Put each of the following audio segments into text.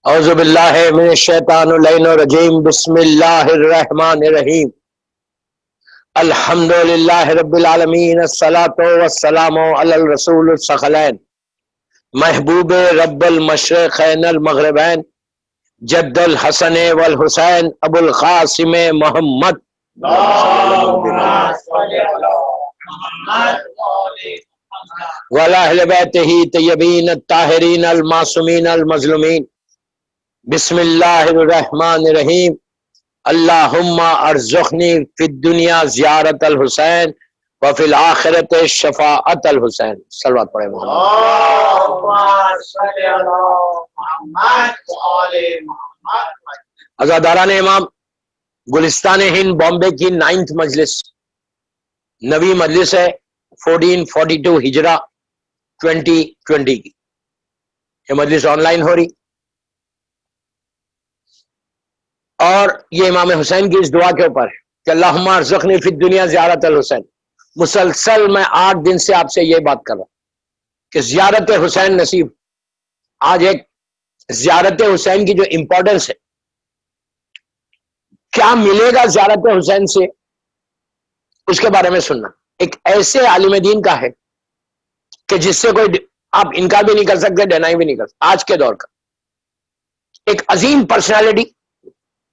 اعوذ باللہ من الشیطان اللعین الرجیم بسم اللہ الرحمن الرحیم الحمد للہ رب العالمین الصلاۃ والسلام علی الرسول الثقلین محبوب رب المشرقین المغربین جد الحسن والحسین ابو القاسم محمد وعلی اہل بیتہ طیبین الطاہرین المعصومین المظلومین بسم اللہ الرحمن الرحیم اللہم ارزقنی فی الدنیا زیارت الحسین وفی الآخرت شفاعت الحسین. صلوات پڑھیں محمد. عزاداران امام، گلستان ہند بامبے کی 9th مجلس، نویں مجلس ہے 1442 ہجرہ 2020 کی. یہ مجلس آن لائن ہو رہی اور یہ امام حسین کی اس دعا کے اوپر کہ اللہم ارزقنی فی الدنیا زیارت الحسین. مسلسل میں 8 دن سے آپ سے یہ بات کر رہا ہوں کہ زیارت حسین نصیب. آج ایک زیارت حسین کی جو امپورٹنس ہے، کیا ملے گا زیارت حسین سے، اس کے بارے میں سننا. ایک ایسے عالم دین کا ہے کہ جس سے کوئی آپ انکار بھی نہیں کر سکتے، ڈینائی بھی نہیں کر سکتے. آج کے دور کا ایک عظیم پرسنالٹی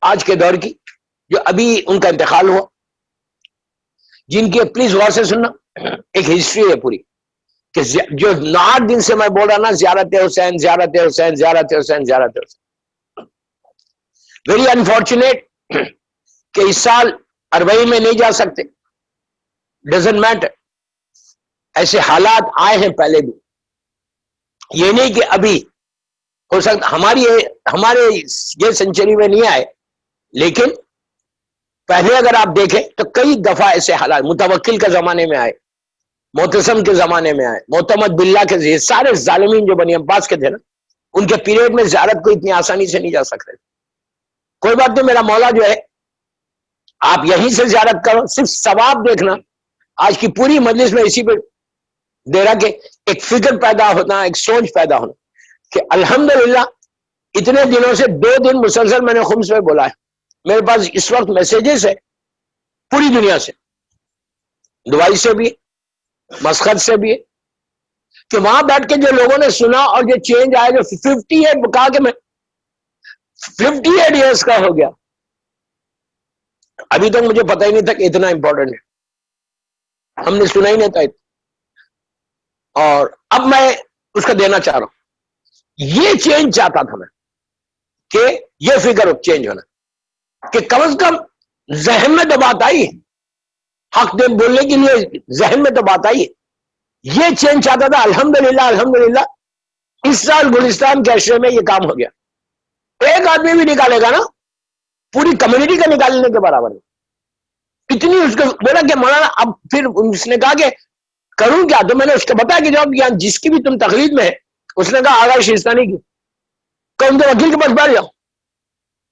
آج کے دور کی، جو ابھی ان کا انتقال ہوا، جن کی پلیز غور سے سننا. ایک ہسٹری ہے پوری کہ جو 8 دن سے میں بول رہا نا، زیارت حسین زیارت حسین زیارت حسین زیارت حسین. ویری انفارچونیٹ کہ اس سال اربعین میں نہیں جا سکتے. ڈزنٹ میٹر، ایسے حالات آئے ہیں پہلے بھی. یہ نہیں کہ ابھی ہو سکتا ہمارے یہ سنچری میں نہیں آئے، لیکن پہلے اگر آپ دیکھیں تو کئی دفعہ ایسے حالات متوکل کے زمانے میں آئے، معتصم کے زمانے میں آئے، معتمد باللہ کے ذریعے. سارے ظالمین جو بنی عباس کے تھے نا، ان کے پیریڈ میں زیارت کو اتنی آسانی سے نہیں جا سکتے. کوئی بات نہیں، میرا مولا جو ہے آپ یہیں سے زیارت کرو، صرف ثواب دیکھنا. آج کی پوری مجلس میں اسی پہ دے رہا کہ ایک فکر پیدا ہونا، ایک سوچ پیدا ہونا کہ الحمدللہ اتنے دنوں سے 2 دن مسلسل میں نے خمس میں بولا ہے. میرے پاس اس وقت میسیجز ہے پوری دنیا سے، دبئی سے بھی، مسقط سے بھی، کہ وہاں بیٹھ کے جو لوگوں نے سنا اور جو چینج آیا، جو 58 کہا کہ میں 58 ایئرس کا ہو گیا. ابھی تک مجھے پتہ ہی نہیں تھا کہ اتنا امپورٹنٹ ہے، ہم نے سنا ہی نہیں تھا. اور اب میں اس کا دینا چاہ رہا ہوں. یہ چینج چاہتا تھا میں کہ یہ فکر چینج ہونا، کہ کم از کم ذہن میں تو بات آئی، حق دے بولنے کے لیے ذہن میں تو بات آئی. یہ چینج چاہتا تھا. الحمدللہ الحمدللہ اس سال گلستان کے عشرے میں یہ کام ہو گیا. ایک آدمی بھی نکالے گا نا، پوری کمیونٹی کا نکالنے کے برابر ہے. اتنی اس کو بولا کہ مولانا اب پھر اس نے کہا کہ کروں کیا. تو میں نے اس کو بتایا کہ جب جس کی بھی تم تقلید میں ہے، اس نے کہا آغا شیستانی کی، کہ ان کے وکیل کے پاس بیٹھ جاؤ،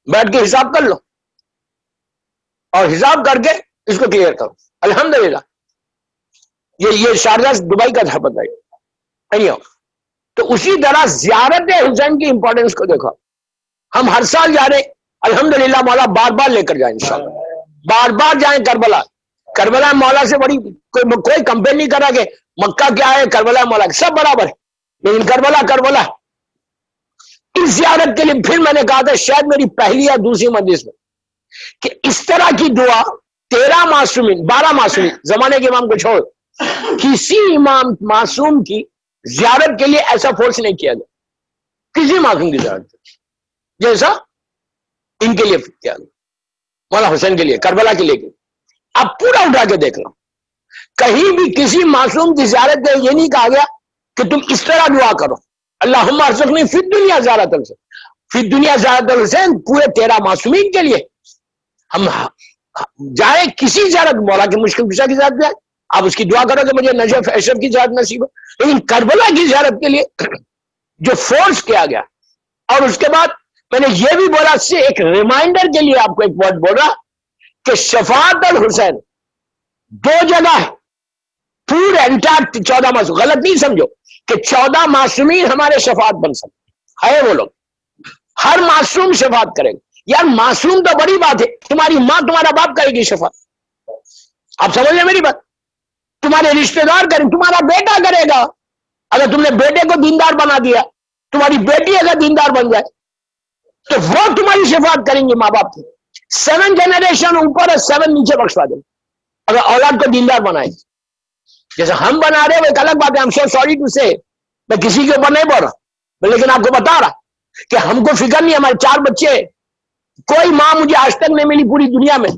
بیٹھ کے حساب کر لو اور حساب کر کے اس کو کلیئر کرو. الحمدللہ یہ شارجہ دبئی کا تھا، بتائیے. تو اسی طرح زیارت حسین کی امپورٹنس کو دیکھو. ہم ہر سال جا رہے، الحمدللہ مولا بار بار لے کر جائیں انشاءاللہ. بار بار جائیں. کربلا مولا سے بڑی کوئی کمپیئر نہیں کرا کہ مکہ کیا ہے، کربلا مولا، سب برابر ہے. لیکن کربلا اس زیارت کے لیے پھر میں نے کہا تھا شاید میری پہلی یا دوسری مجلس میں، کہ اس طرح کی دعا 13 معصومین 12 معصومین زمانے کے امام کو چھوڑ کسی امام معصوم کی زیارت کے لیے ایسا فورس نہیں کیا گیا، کسی معصوم کی زیارت جیسا ان کے لیے کیا گیا، مولا حسین کے لیے، کربلا کے لیے. اب پورا اٹھا کے دیکھ لو، کہیں بھی کسی معصوم کی زیارت کے یہ نہیں کہا گیا کہ تم اس طرح دعا کرو اللہم ارزقنی فی الدنیا زیارت الحسین. فی الدنیا زیارت الحسین پورے 13 معصومین کے لیے. ہم جائے کسی زیارت، مولا کی مشکل کشا کی زیارت جائے، آپ اس کی دعا کرو کہ مجھے نجف اشرف کی زیارت نصیب ہو. لیکن کربلا کی زیارت کے لیے جو فورس کیا گیا. اور اس کے بعد میں نے یہ بھی بولا، سے ایک ریمائنڈر کے لیے آپ کو ایک ورڈ بول رہا کہ شفاعت الحسین 2 جگہ ہے پورے انٹار 14 معصوم. غلط نہیں سمجھو کہ 14 معصومین ہمارے شفاعت بن سکتے ہے وہ لوگ، ہر معصوم شفاعت کرے گا. یار معصوم تو بڑی بات ہے، تمہاری ماں تمہارا باپ کرے گی شفاعت، آپ سمجھ لیں میری بات. تمہارے رشتہ دار کریں، تمہارا بیٹا کرے گا. اگر تم نے بیٹے کو دیندار بنا دیا، تمہاری بیٹی اگر دیندار بن جائے تو وہ تمہاری شفاعت کریں گے ماں باپ کی. 7 جنریشن اوپر اور 7 نیچے بخشوا دیں اگر اولاد کو دیندار بنائے. جیسے ہم بنا رہے وہ ایک الگ بات ہے. ہم سو سوری ٹو سے، میں کسی کے اوپر نہیں بول رہا، لیکن آپ کو بتا رہا کہ ہم کو فکر نہیں. ہمارے 4 بچے، کوئی ماں مجھے آج تک نہیں ملی پوری دنیا میں.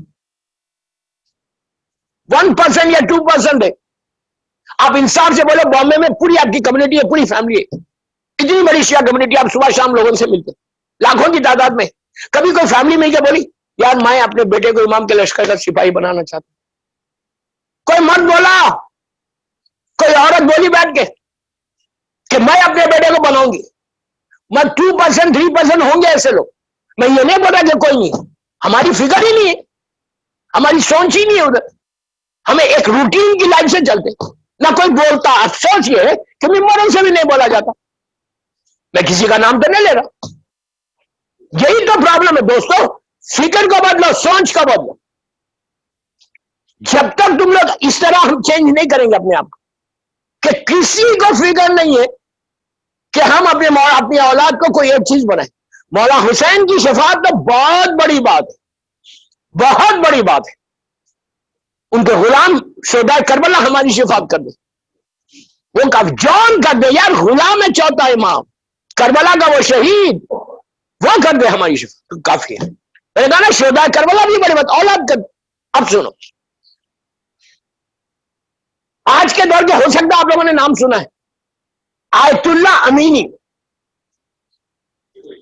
1% یا 2% ہے. آپ انصاف سے بولو، بامبے میں پوری آپ کی کمیونٹی ہے، پوری فیملی ہے، اتنی بڑی شیعہ کمیونٹی، آپ صبح شام لوگوں سے ملتے لاکھوں کی تعداد میں. کبھی کوئی فیملی میں کیا بولی یار میں اپنے بیٹے کو امام کے لشکر کا سپاہی بنانا چاہتا ہوں؟ کوئی مرد بولا، کوئی عورت بولی بیٹھ کے کہ میں اپنے بیٹے کو بناؤں گی؟ میں 2% 3% ہوں گے ایسے لوگ. میں یہ نہیں بولا کہ کوئی نہیں، ہماری فکر ہی نہیں ہے، ہماری سوچ ہی نہیں ہے ادھر. ہمیں ایک روٹین کی لائف سے چلتے، نہ کوئی بولتا. افسوس یہ ہے کہ ممبروں سے بھی نہیں بولا جاتا. میں کسی کا نام تو نہیں لے رہا. یہی تو پرابلم ہے دوستو. فکر کو بدلو، سوچ کو بدلو. جب تک تم لوگ اس طرح ہم چینج نہیں کریں گے اپنے آپ کو، کہ کسی کو فکر نہیں ہے کہ ہم اپنی اولاد کو کوئی ایک چیز بنائیں. مولا حسین کی شفاعت تو بہت بڑی بات ہے، بہت بڑی بات ہے. ان کے غلام شہدائے کربلا ہماری شفاعت کر دے، وہ جان کر دے. یار غلام ہے چوتھا امام کربلا کا، وہ شہید، وہ کر دے ہماری شفاعت تو کافی ہے. میں نے کہا نا شہدائے کربلا بھی بڑی بات، اولاد کر. اب سنو، آج کے دور کے ہو سکتا ہے آپ لوگوں نے نام سنا ہے آیت اللہ امینی،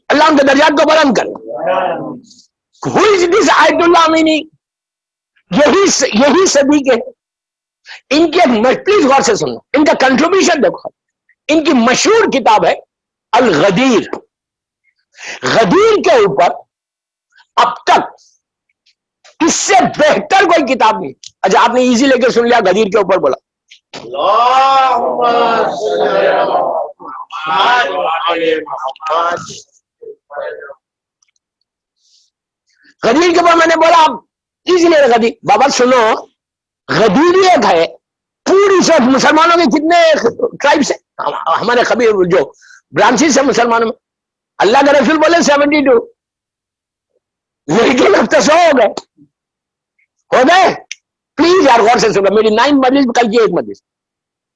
اللہ ان کے درجات کو بلند کرے. Who is this آیت اللہ امینی؟ یہی صدی کے. ان کے پلیز غور سے سنو، ان کا کنٹریبیوشن دیکھو. ان کی مشہور کتاب ہے الغدیر. غدیر کے اوپر اب تک اس سے بہتر کوئی کتاب نہیں. اچھا آپ نے ایزی لے کے سن لیا، غدیر کے اوپر بولا غدیر کے اوپر میں نے بولا آپ ایزی لے رہے. غدیر بابا سنو، غدیر ایک ہے پوری سے مسلمانوں کے کتنے ٹرائبس ہیں ہمارے خبیر جو برانچز ہیں مسلمانوں میں. اللہ کا رسول بولے 72، لیکن اب تو 100 ہو گئے. پلیز یار غور سے سنو، میری 9 مجلس کل کی 1 مجلس.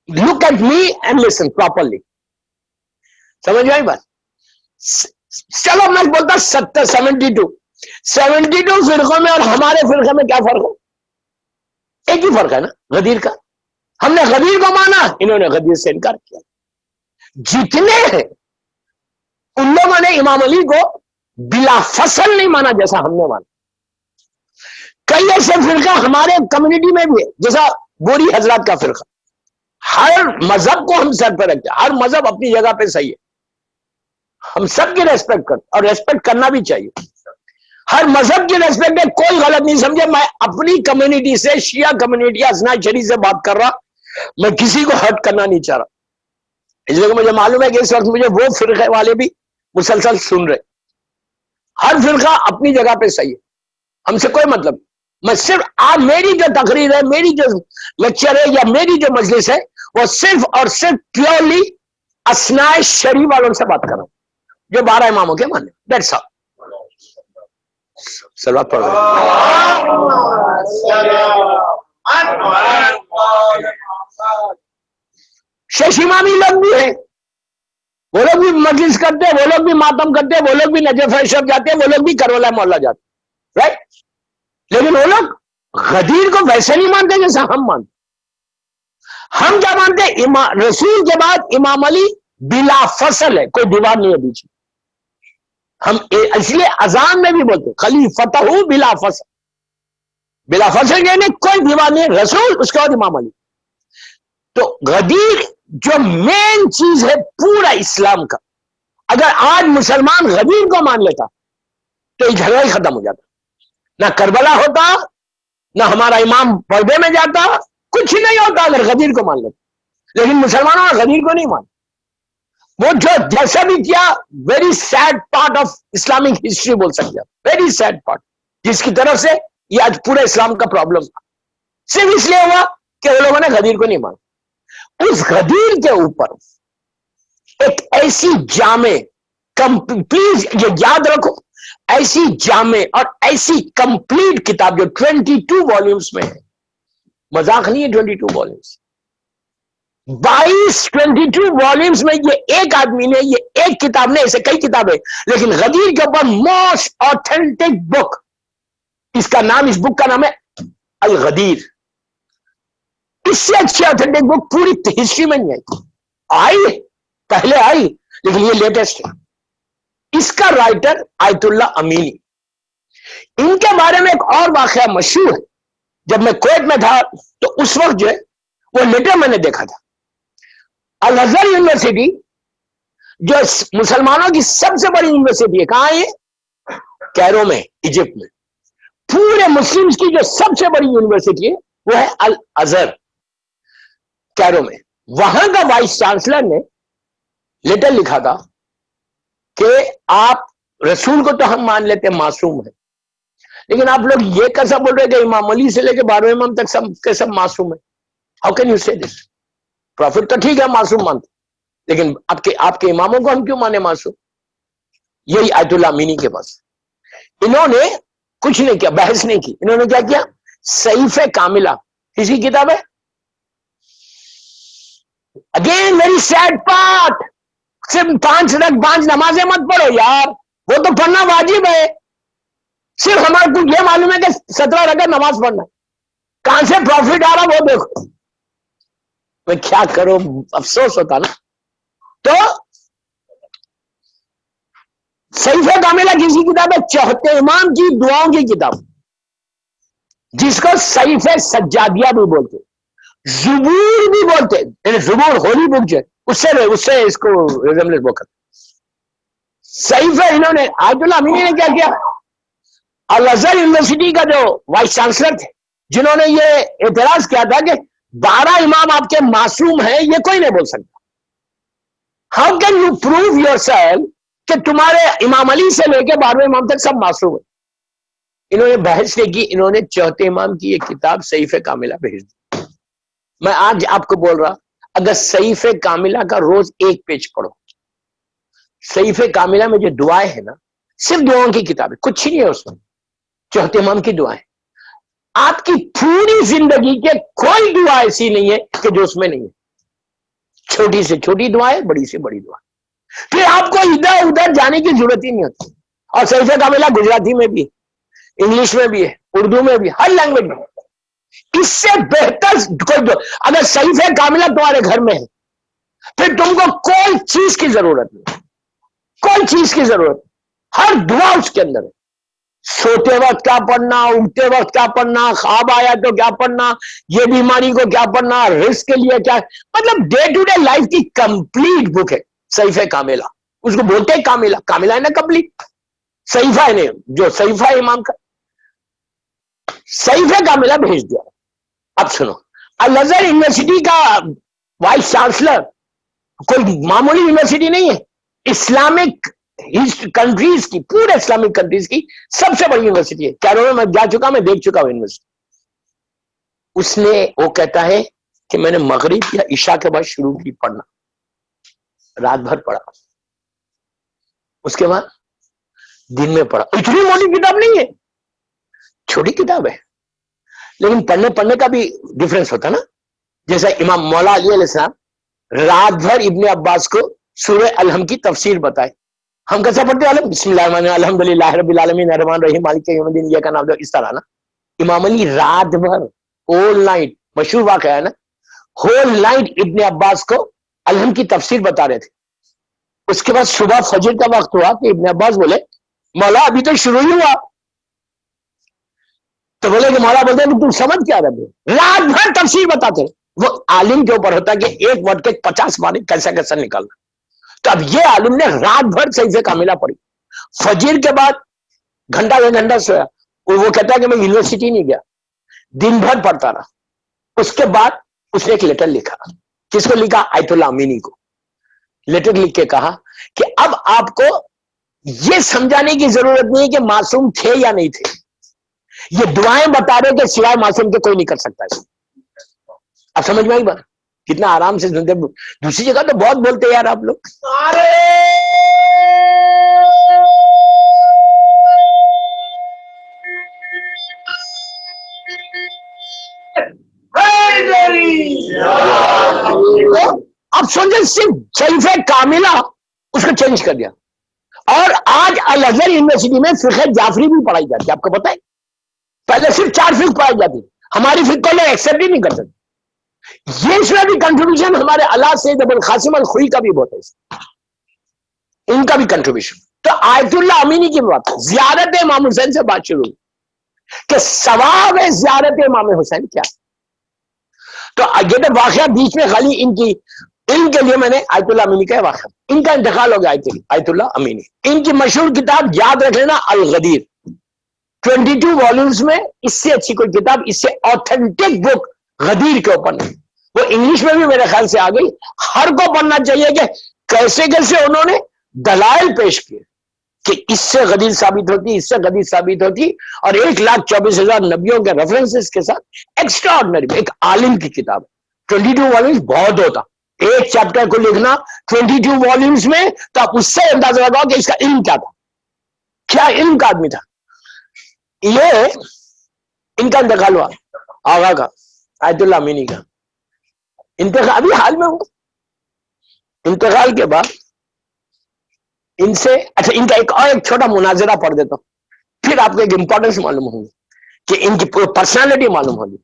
Look at me and listen properly. سمجھ میں آئی بات؟ چلو میں بولتا 72 فرقوں میں اور ہمارے فرقے میں کیا فرق ہے؟ ایک ہی فرق ہے نا، غدیر کا. ہم نے غدیر کو مانا، انہوں نے غدیر سے انکار کیا. جتنے ہیں ان لوگوں نے امام علی کو بلا فصل نہیں مانا جیسا ہم نے مانا. کئی ایسے فرقہ ہمارے کمیونٹی میں بھی ہے، جیسا بوری حضرات کا فرقہ. ہر مذہب کو ہم سر پہ رکھتے ہیں، ہر مذہب اپنی جگہ پہ صحیح ہے، ہم سب کی ریسپیکٹ کرتے اور ریسپیکٹ کرنا بھی چاہیے. ہر مذہب کی ریسپیکٹ ہے، کوئی غلط نہیں سمجھے. میں اپنی کمیونٹی سے، شیعہ کمیونٹی اسنا شریف سے بات کر رہا، میں کسی کو ہرٹ کرنا نہیں چاہ رہا. اس لیے مجھے معلوم ہے کہ اس وقت مجھے وہ فرقے والے بھی مسلسل سن رہے. ہر فرقہ اپنی جگہ پہ صحیح ہے، ہم سے کوئی مطلب. میں صرف آج میری جو تقریر ہے، میری جو لیکچر ہے یا میری جو مجلس ہے، وہ صرف اور صرف پیورلی اسنا شریف والوں سے بات کر رہا ہوں جو 12 اماموں کے مانے. That's all. صلوات پڑھ رہے شیخ امامی لوگ بھی ہیں، وہ لوگ بھی مجلس کرتے ہیں، وہ لوگ بھی ماتم کرتے ہیں، وہ لوگ بھی نجف اشرف جاتے ہیں، وہ لوگ بھی کربلا محلہ جاتے ہیں، رائٹ. لیکن وہ لوگ غدیر کو ویسے نہیں مانتے جیسا ہم مانتے. ہم کیا مانتے؟ رسول کے بعد امام علی بلا فصل ہے، کوئی دیوار نہیں ہے بیچ میں. ہم اس لیے اذان میں بھی بولتے خلیفتہ بلا فصل. بلا فصل یعنی کوئی دیوار نہیں، رسول اس کے بعد امام علی. تو غدیر جو مین چیز ہے پورا اسلام کا، اگر آج مسلمان غدیر کو مان لیتا تو یہ جھگڑا ہی ختم ہو جاتا. نہ کربلا ہوتا، نہ ہمارا امام پردے میں جاتا، کچھ نہیں ہوتا اگر غدیر کو مان لیتا. لیکن مسلمانوں نے غدیر کو نہیں مانا. وہ جو جیسا بھی کیا، very sad part of Islamic history بول سکتے ہیں، ویری سیڈ پارٹ، جس کی طرف سے یہ آج پورے اسلام کا پرابلم تھا، صرف اس لیے ہوا کہ وہ لوگوں نے غدیر کو نہیں مانا۔ اس غدیر کے اوپر ایک ایسی جامع، پلیز یہ یاد رکھو، ایسی جامع اور ایسی کمپلیٹ کتاب جو 22 والیومز میں ہے، مذاق نہیں ہے 22 والیومز، 22 والیومز میں یہ ایک آدمی نے، یہ ایک کتاب نے، ایسے کئی کتابیں، لیکن غدیر کے اوپر موسٹ آتھینٹک بک، اس کا نام، اس بک کا نام ہے الغدیر۔ اس سے اچھی آتھینٹک بک پوری ہسٹری میں نہیں آئی، پہلے آئی لیکن یہ لیٹسٹ ہے۔ اس کا رائٹر آیت اللہ امینی۔ ان کے بارے میں ایک اور واقعہ مشہور ہے، جب میں کویت میں تھا تو اس وقت جو ہے وہ لیٹر میں نے دیکھا تھا، الازہر یونیورسٹی جو مسلمانوں کی سب سے بڑی یونیورسٹی ہے، کہاں ہے یہ؟ کیرو میں، ایجپٹ میں۔ پورے مسلمز کی جو سب سے بڑی یونیورسٹی ہے وہ ہے الازہر، کیرو میں۔ وہاں کا وائس چانسلر نے لیٹر لکھا تھا کہ آپ رسول کو تو ہم مان لیتے معصوم ہے، لیکن آپ لوگ یہ کیسا بول رہے کہ امام علی سے لے کے 12ویں امام تک سب کے سب معصوم ہیں؟ ہاؤ کین یو سے دس؟ پروفٹ تو ٹھیک ہے معصوم مانتے، لیکن آپ کے اماموں کو ہم کیوں مانے معصوم؟ یہی آیت اللہ امینی کے پاس۔ انہوں نے کچھ نہیں کیا، بحث نہیں کی، انہوں نے کیا کیا؟ صحیفہ کاملہ، کس کی کتاب ہے؟ اگین ویری سیڈ پارٹ، صرف 5 نمازیں مت پڑھو یار، وہ تو پڑھنا واجب ہے، صرف ہمارے کو یہ معلوم ہے کہ 17 رکعت نماز پڑھنا ہے، کہاں سے پروفٹ آ رہا وہ دیکھو۔ میں کیا کروں، افسوس ہوتا نا۔ تو صحیفہ کاملہ کس کی کتاب ہے؟ چوتھے امام کی دعاؤں کی کتاب، جس کو صحیفہ سجادیہ بھی بولتے، زبور بھی بولتے، یعنی زبور ہولی بک جو ہے، اس سے اس کو ریزمبلنس وہ کرتے۔ صحیفہ انہوں نے، آیت اللہ امینی نے کیا کیا؟ الازہر یونیورسٹی کا جو وائس چانسلر تھے، جنہوں نے یہ اعتراض کیا تھا کہ 12 امام آپ کے معصوم ہیں، یہ کوئی نہیں بول سکتا، how can you prove your self کہ تمہارے امام علی سے لے کے 12ویں امام تک سب معصوم ہیں؟ انہوں نے بحث نہیں کی، انہوں نے چوتھے امام کی یہ کتاب صحیفہ کاملہ بھیج دی۔ میں آج آپ کو بول رہا، اگر صحیفہ کاملہ کا روز ایک پیج پڑھو، صحیفہ کاملہ میں جو دعائیں ہیں نا، صرف دعاؤں کی کتاب ہے، کچھ ہی نہیں ہے اس میں، چوتھے امام کی دعائیں، آپ کی پوری زندگی کے کوئی دعا ایسی نہیں ہے کہ جو اس میں نہیں ہے، چھوٹی سے چھوٹی دعائیں، بڑی سے بڑی دعا، پھر آپ کو ادھر ادھر جانے کی ضرورت ہی نہیں ہوتی۔ اور صحیفہ کاملہ گجراتی میں بھی ہے، انگلش میں بھی ہے، اردو میں بھی، ہر لینگویج میں۔ اس سے بہتر کوئی اگر صحیفہ کاملہ تمہارے گھر میں ہے، پھر تم کو کوئی چیز کی ضرورت نہیں، کوئی چیز کی ضرورت، ہر دعا اس کے اندر ہے۔ سوتے وقت کیا پڑھنا، اٹھتے وقت کیا پڑھنا، خواب آیا تو کیا پڑھنا، یہ بیماری کو کیا پڑھنا، رزق کے لیے کیا، مطلب ڈے ٹو ڈے لائف کی کمپلیٹ بک ہے صحیفہ کاملہ۔ اس کو بولتے ہیں کاملہ، کاملہ ہے نا کمپلیٹ، صحیفہ ہے جو صحیفہ ہے امام کا، صحیفہ کاملہ بھیج دیا۔ اب سنو، الازہر یونیورسٹی کا وائس چانسلر کوئی معمولی یونیورسٹی نہیں ہے، اسلامک کنٹریز کی، پورے اسلامک کنٹریز کی سب سے بڑی یونیورسٹی ہے۔ کیرو میں جا چکا، میں دیکھ چکا ہوں یونیورسٹی۔ اس نے، وہ کہتا ہے کہ میں نے مغرب یا عشاء کے بعد شروع کی پڑھنا، رات بھر پڑھا، اس کے بعد دن میں پڑھا۔ اتنی موٹی کتاب نہیں ہے، چھوٹی کتاب ہے، لیکن پڑھنے کا بھی ڈفرنس ہوتا نا۔ جیسا امام مولا علی علیہ السلام رات بھر ابن عباس کو سورہ الحم کی تفسیر بتائے، ہم کیسا پڑھتے ہیں؟ بسم اللہ الرحمن الرحیم الحمد للہ رب العالمین الرحمن الرحیم مالک یوم الدین ایاک نعبد و ایاک نستعین، اس طرح نا۔ امام علی رات بھر، ہول نائٹ، مشہور واقعہ ہے نا، ہول نائٹ ابن عباس کو الحم کی تفسیر بتا رہے تھے۔ اس کے بعد صبح فجر کا وقت ہوا کہ ابن عباس بولے مولا ابھی تو شروع ہی ہوا، تو بولے کہ مولا بولتے ہیں تم سمجھ کیا رہے، رات بھر تفسیر بتاتے۔ وہ عالم کے اوپر ہوتا ہے کہ ایک ورڈ کے 50 معنی کیسا کیسا نکالنا۔ تو اب یہ عالم نے رات بھر صحیفہ کاملہ پڑھی، فجر کے بعد گھنٹہ 1 گھنٹہ سویا، وہ کہتا ہے کہ میں یونیورسٹی نہیں گیا، دن بھر پڑھتا رہا۔ اس کے بعد اس نے ایک لیٹر لکھا، کس کو لکھا؟ آیت اللہ امینی کو، لیٹر لکھ کے کہا کہ اب آپ کو یہ سمجھانے کی ضرورت نہیں کہ معصوم تھے یا نہیں تھے، یہ دعائیں بتا رہے کہ سوائے معصوم کے کوئی نہیں کر سکتا ہے۔ اب سمجھ میں آئی بات؟ کتنا آرام سے سنتے۔ دوسری جگہ تو بہت بولتے یار آپ لوگ۔ اب سوچے صرف شریف کاملہ اس کو چینج کر دیا، اور آج الازہر یونیورسٹی میں فقہ جعفری بھی پڑھائی جاتی ہے۔ آپ کو پتا ہے پہلے صرف 4 فقہ پڑھائی جاتی، ہماری فقہ کو لوگ ایکسپٹ ہی نہیں کر سکتے۔ یہ اس میں بھی کنٹریبیوشن ہمارے اللہ سید ابو القاسم الخوئی کا بھی بہت ہے، ان کا بھی کنٹریبیوشن۔ تو آیت اللہ امینی کی بات، زیارت امام حسین سے بات شروع ہوئی کہ ثواب زیارت امام حسین کیا۔ تو یہ تو واقعہ بیچ میں خالی ان کے لیے میں نے آیت اللہ امینی کا واقعہ، ان کا انتقال ہو گیا آیت اللہ امینی۔ ان کی مشہور کتاب یاد رکھ لینا الغدیر، 22 والیومز میں، اس سے اچھی کوئی کتاب، اس سے آتھینٹک بک غدیر کے اوپر نہیں۔ وہ انگلش میں بھی میرے خیال سے آ گئی، ہر کو پڑھنا چاہیے کہ کیسے کیسے انہوں نے دلائل پیش کیے کہ اس سے غدیر ثابت ہوتی، اس سے غدیر ثابت ہوتی، اور 1,24,000 نبیوں کے ریفرنسز کے ساتھ ایکسٹرا آرڈنری ایک عالم کی کتاب۔ 22 والیومز بہت ہوتا، ایک چیپٹر کو لکھنا 22 والیومز میں، تو آپ اس سے اندازہ لگاؤ کہ اس کا علم کیا تھا، کیا علم کا آدمی تھا۔ یہ ان کا انتقال ہوا، آغا کا، آیت اللہ امینی کا انتقال ابھی حال میں ہوا۔ انتقال کے بعد ان سے، اچھا ان کا ایک چھوٹا مناظرہ پڑھ دیتا ہوں، پھر آپ کو ایک امپورٹنس معلوم ہوگی کہ ان کی پرسنالٹی معلوم ہوگی۔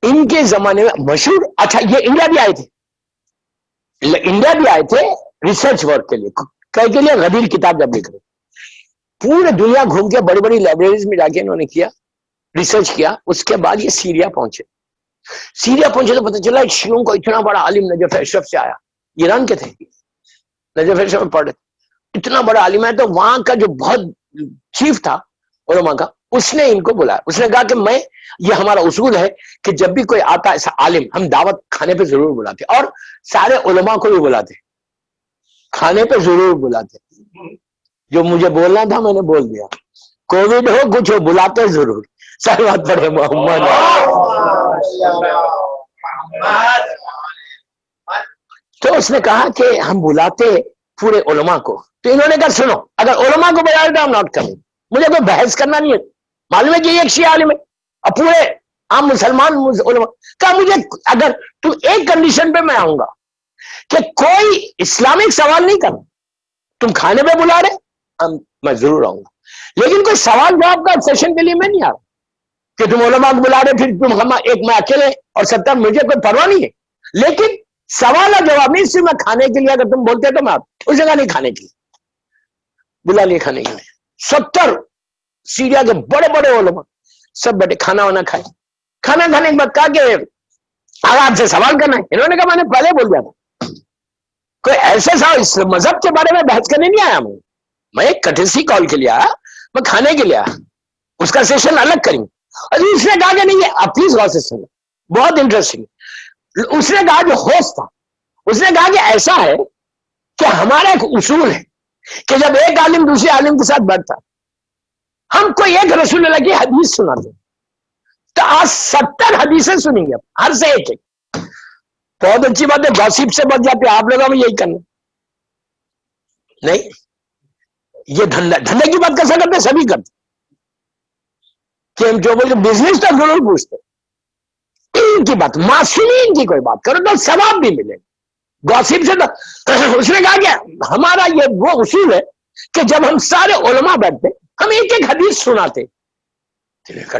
ان کے زمانے میں مشہور، اچھا یہ انڈیا بھی آئے تھے ریسرچ ورک کے لیے غدیر کتاب جب لکھ رہے، پورے دنیا گھوم کے بڑی بڑی لائبریریز میں جا کے انہوں نے کیا، ریسرچ کیا۔ اس کے بعد یہ سیریا پہنچے تو پتہ چلا شیعوں کو اتنا بڑا عالم نجف اشرف سے آیا، ایران کے تھے، نجف اشرف میں پڑھے، اتنا بڑا عالم ہے۔ تو وہاں کا جو بہت چیف تھا علماء کا، اس نے ان کو بلایا، اس نے کہا کہ یہ ہمارا اصول ہے کہ جب بھی کوئی آتا ایسا عالم، ہم دعوت کھانے پہ ضرور بلاتے، اور سارے علماء کو بھی بلاتے، کھانے پہ ضرور بلاتے۔ جو مجھے بولنا تھا میں نے بول دیا، کووڈ ہو کچھ ہو بلاتے ضرور۔ صلوات پڑھے محمد۔ تو اس نے کہا کہ ہم بلاتے پورے علماء کو، تو انہوں نے کہا سنو، اگر علماء کو بلائے تو ہم نوٹ کریں، مجھے کوئی بحث کرنا نہیں ہے، معلوم ہے کہ یہ ایک شیعہ عالم ہے، اور پورے عام مسلمان علماء کا مجھے، اگر تم ایک کنڈیشن پہ میں آؤں گا کہ کوئی اسلامک سوال نہیں کرنا، تم کھانے پہ بلا رہے میں ضرور آؤں گا، لیکن کوئی سوال جواب کا سیشن کے لیے میں نہیں آ رہا کہ تم علماء کو بلا رہے پھر تم ایک میں اکیلے اور 70، مجھے کوئی پرواہ نہیں ہے، لیکن سوال اور جواب نہیں، صرف میں کھانے کے لیے اگر تم بولتے تو میں اس جگہ نہیں، کھانے کے لیے بلا لیے، کھانے کے لیے 70 سیریا کے بڑے بڑے علماء سب بیٹھے، کھانا وانا کھائے، کھانا کھانے کے بعد کہا کہ آپ سے سوال کرنا ہے، انہوں نے کہا میں نے پہلے بول دیا تھا، کوئی ایسے اس مذہب کے بارے میں بحث کرنے نہیں آیا، میں ایک کٹسی کال کے لیے آیا، میں کھانے کے لیے آیا، اس کا سیشن الگ کریں۔ اور اس نے کہا کہ نہیں، آپ پلیز غور سے سنیں، بہت انٹرسٹنگ۔ اس نے کہا جو ہوسٹ تھا، اس نے کہا کہ ایسا ہے کہ ہمارا ایک اصول ہے کہ جب ایک عالم دوسرے عالم کے ساتھ بیٹھتا، ہم کوئی ایک رسول اللہ کی حدیث سناتے، تو آج 70 حدیثیں سنیں گے، ہر سے ایک ایک۔ بہت اچھی بات ہے، گوسپ سے بچ جاتے، آپ لوگوں میں یہی کرنا نہیں، یہ دھندے کی بات کیسا کرتے، سبھی کرتے کہ ہم جو بولتے بزنس تو ضرور پوچھتے، ان کی بات، معصومین کی کوئی بات کرو تو ثواب بھی ملے، گوسپ سے تو۔ اس نے کہا کہ ہمارا یہ وہ اصول ہے کہ جب ہم سارے علماء بیٹھتے ہم ایک ایک حدیث سناتے۔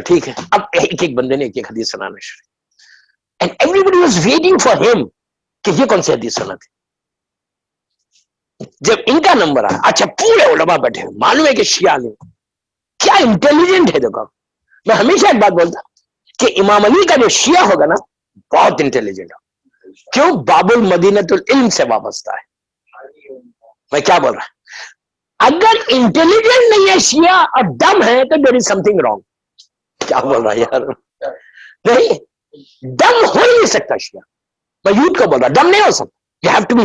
ٹھیک ہے، اب ایک ایک بندے نے ایک ایک حدیث سنانا شروع، and everybody was waiting for him کہ یہ کون سی حدیث سناتے۔ جب ان کا نمبر آیا، اچھا پورے علماء بیٹھے، معلوم ہے کہ شیعہ نے کیا انٹیلیجنٹ ہے، دیکھو میں ہمیشہ ایک بات بولتا کہ امام علی کا جو شیعہ ہوگا نا بہت انٹیلیجنٹ ہے، کیوں؟ باب المدینۃ العلم سے وابستہ ہے۔ میں کیا بول رہا ہوں، اگر انٹیلیجنٹ نہیں ہے شیعہ اور ڈم ہے تو دیر از سم تھنگ رانگ۔ کیا بول رہا یار، نہیں ڈم ہو ہی نہیں سکتا شیعہ، میں یوتھ کو بول رہا ڈم نہیں ہو سکتا، یو ہیو ٹو بی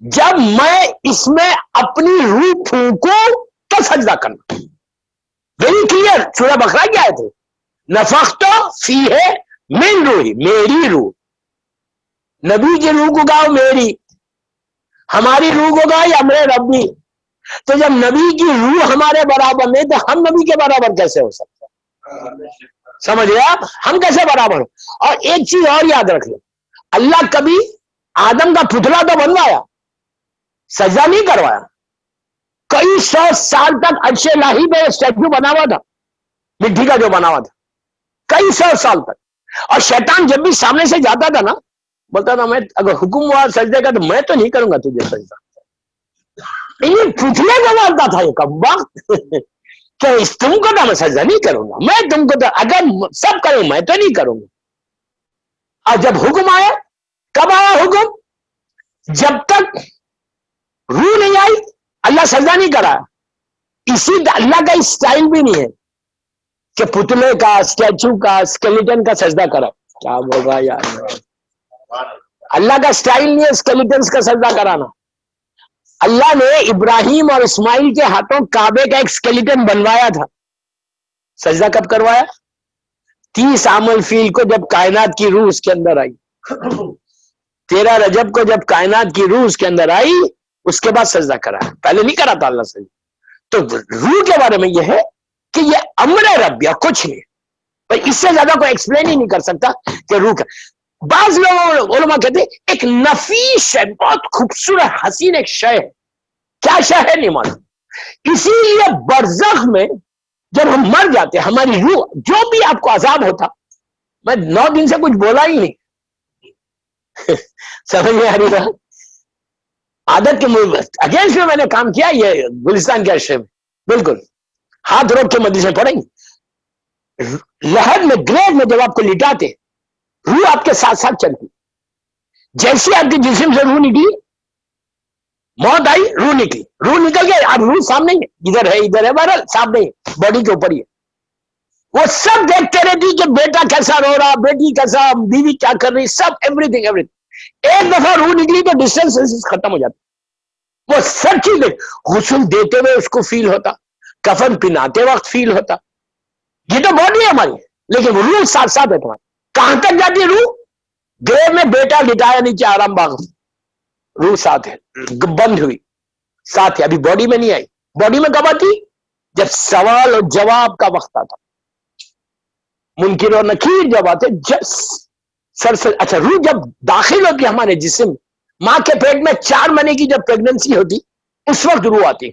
جب میں اس میں اپنی روح پھونکوں تو سجدہ کرنا. Very clear. سورہ بقرہ کی آیت ہے. نفخت فیہ من روحی, میری روح. نبی کی روح کو گاؤ میری, ہماری روح کو گاؤ یا امر ربی. تو جب نبی کی روح ہمارے برابر نہیں تو ہم نبی کے برابر کیسے ہو سکتے ہیں؟ سمجھ گئے آپ؟ ہم کیسے برابر ہو؟ اور ایک چیز اور یاد رکھ لیں, اللہ کبھی آدم کا پتلا تو بنوایا, سجدہ نہیں کروایا. کئی 100 سال تک عرش الہی میں اسٹیچو بنا ہوا تھا, مٹی کا جو بنا ہوا تھا, کئی 100 سال تک. اور شیطان جب بھی سامنے سے جاتا تھا نا, بولتا تھا میں اگر حکم ہوا سجدے کا تو میں تو نہیں کروں گا تجھے سجدہ. یہ پوچھنے کو مانتا تھا یہ کب وقت کہ تم کو تو میں سجدہ نہیں کروں گا, میں تم کو تو اگر سب کروں میں تو نہیں کروں گا. اور جب حکم آیا, کب آیا حکم؟ جب تک روح نہیں آئی اللہ سجدہ نہیں کرا. اسی اللہ کا اسٹائل بھی نہیں ہے کہ پتلے کا, اسٹیچو کا, اسکیلیٹن کا سجدہ کرا. کیا بول رہا یار؟ اللہ کا اسٹائل نہیں ہے اسکیلیٹنس کا سجدہ کرانا. اللہ نے ابراہیم اور اسماعیل کے ہاتھوں کعبے کا ایک اسکیلیٹن بنوایا تھا. سجدہ کب کروایا؟ 30 عام الفیل کو جب کائنات کی روح اس کے اندر آئی. 13 رجب کو جب کائنات کی روح اس کے اندر آئی, اس کے بعد سجدہ کرا. پہلے نہیں کرا تھا اللہ سجدہ. تو روح کے بارے میں یہ ہے کہ یہ امر رب یا کچھ نہیں, اس سے زیادہ کوئی ایکسپلین ہی نہیں کر سکتا کہ روح کا. بعض لوگ علماء کہتے ہیں ایک نفیس ہے, بہت خوبصورت حسین ایک شے ہے. کیا شے ہے نہیں معلوم. اسی لیے برزخ میں جب ہم مر جاتے ہماری روح, جو بھی آپ کو عذاب ہوتا, میں 9 دن سے کچھ بولا ہی نہیں سمجھ میں آ رہی بات؟ عادت کے اگینسٹ میں نے کام کیا. یہ گلستان کے عشرے میں بالکل ہاتھ روک کے مجلس میں پڑھیں گے. لہر میں گریو میں جب آپ کو لٹاتے روح آپ کے ساتھ ساتھ چلتی. جیسے آپ کے جسم سے روح نکلی, موت آئی, روح نکلی, روح نکل گئی, اب روح سامنے ہی ہے, ادھر ہے بہرحال سامنے ہی, باڈی کے اوپر ہی ہے. وہ سب دیکھتے رہتی کہ بیٹا کیسا رو رہا, بیٹی کیسا, بیوی کیا کر رہی, سب ایوری تھنگ. ایک دفعہ روح نکلی تو ڈسٹینس ختم ہو جاتا. وہ سب چیزیں غسل دیتے ہوئے اس کو فیل ہوتا, کفن پہناتے وقت فیل ہوتا. یہ تو باڈی ہے ہماری, لیکن روح ساتھ ساتھ ہے تمہاری. کہاں تک جاتی ہے روح؟ گریو میں بیٹا لٹایا نیچے آرام باغ, روح ساتھ ہے, بند ہوئی ساتھ ہے, ابھی باڈی میں نہیں آئی. باڈی میں کب آتی؟ جب سوال اور جواب کا وقت آتا. منکر اور نکیر جب آتے, سر سے اچھا روح جب داخل ہوتی ہمارے جسم, ماں کے پیٹ میں 4 مہینے کی جب پریگننسی ہوتی اس وقت روح آتی.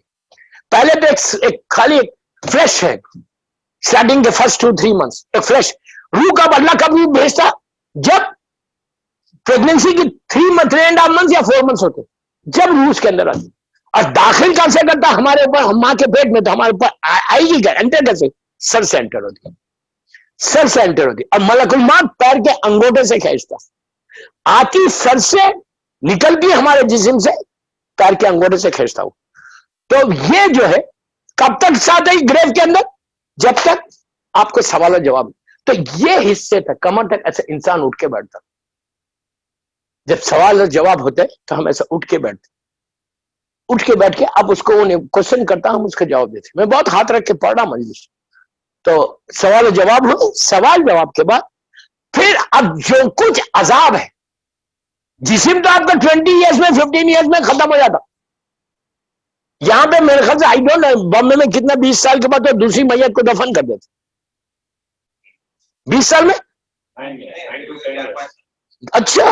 پہلے تو ایک خالی فریش ہے, اسٹارٹنگ کے فرسٹ 2-3 منتھس ایک فریش روح کا. اللہ کب روح بھیجتا؟ جب پریگننسی کی 3.5 منتھ یا 4 منتھس ہوتے, جب روح اس کے اندر آتی. اور داخل کیسے کرتا ہمارے اوپر, ماں کے پیٹ میں, تو ہمارے اوپر آئے گی کیا, انٹر کیسے؟ سر سے انٹر ہوتی, سر سے انٹر ہوتی. اور ملک الموت پیر کے انگوٹے سے کھینچتا, آتی سر سے, نکلتی ہمارے جسم سے پیر کے انگوٹے سے کھینچتا ہوں. تو یہ جو ہے کب تک ساتھ ہے گریو کے اندر؟ جب تک آپ کو سوال و جواب. تو یہ حصے تک کمر تک ایسے انسان اٹھ کے بیٹھتا. جب سوال اور جواب ہوتے تو ہم ایسا اٹھ کے بیٹھتے, اٹھ کے بیٹھ کے اب اس کو کوشچن کرتا, ہم اس کا جواب دیتے. میں بہت ہاتھ رکھ کے پڑھ رہا مجلس, تو سوال و جواب ہو, سوال جواب کے بعد پھر اب جو کچھ عذاب ہے, جسم تو آپ کا 20 ایئرس میں 15 ایئرس میں ختم ہو جاتا. یہاں پہ میرے خیال سے آئی ڈونٹ نو بامبے میں کتنا 20 سال کے بعد تو دوسری میت کو دفن کر دیتے. 20 سال میں اچھا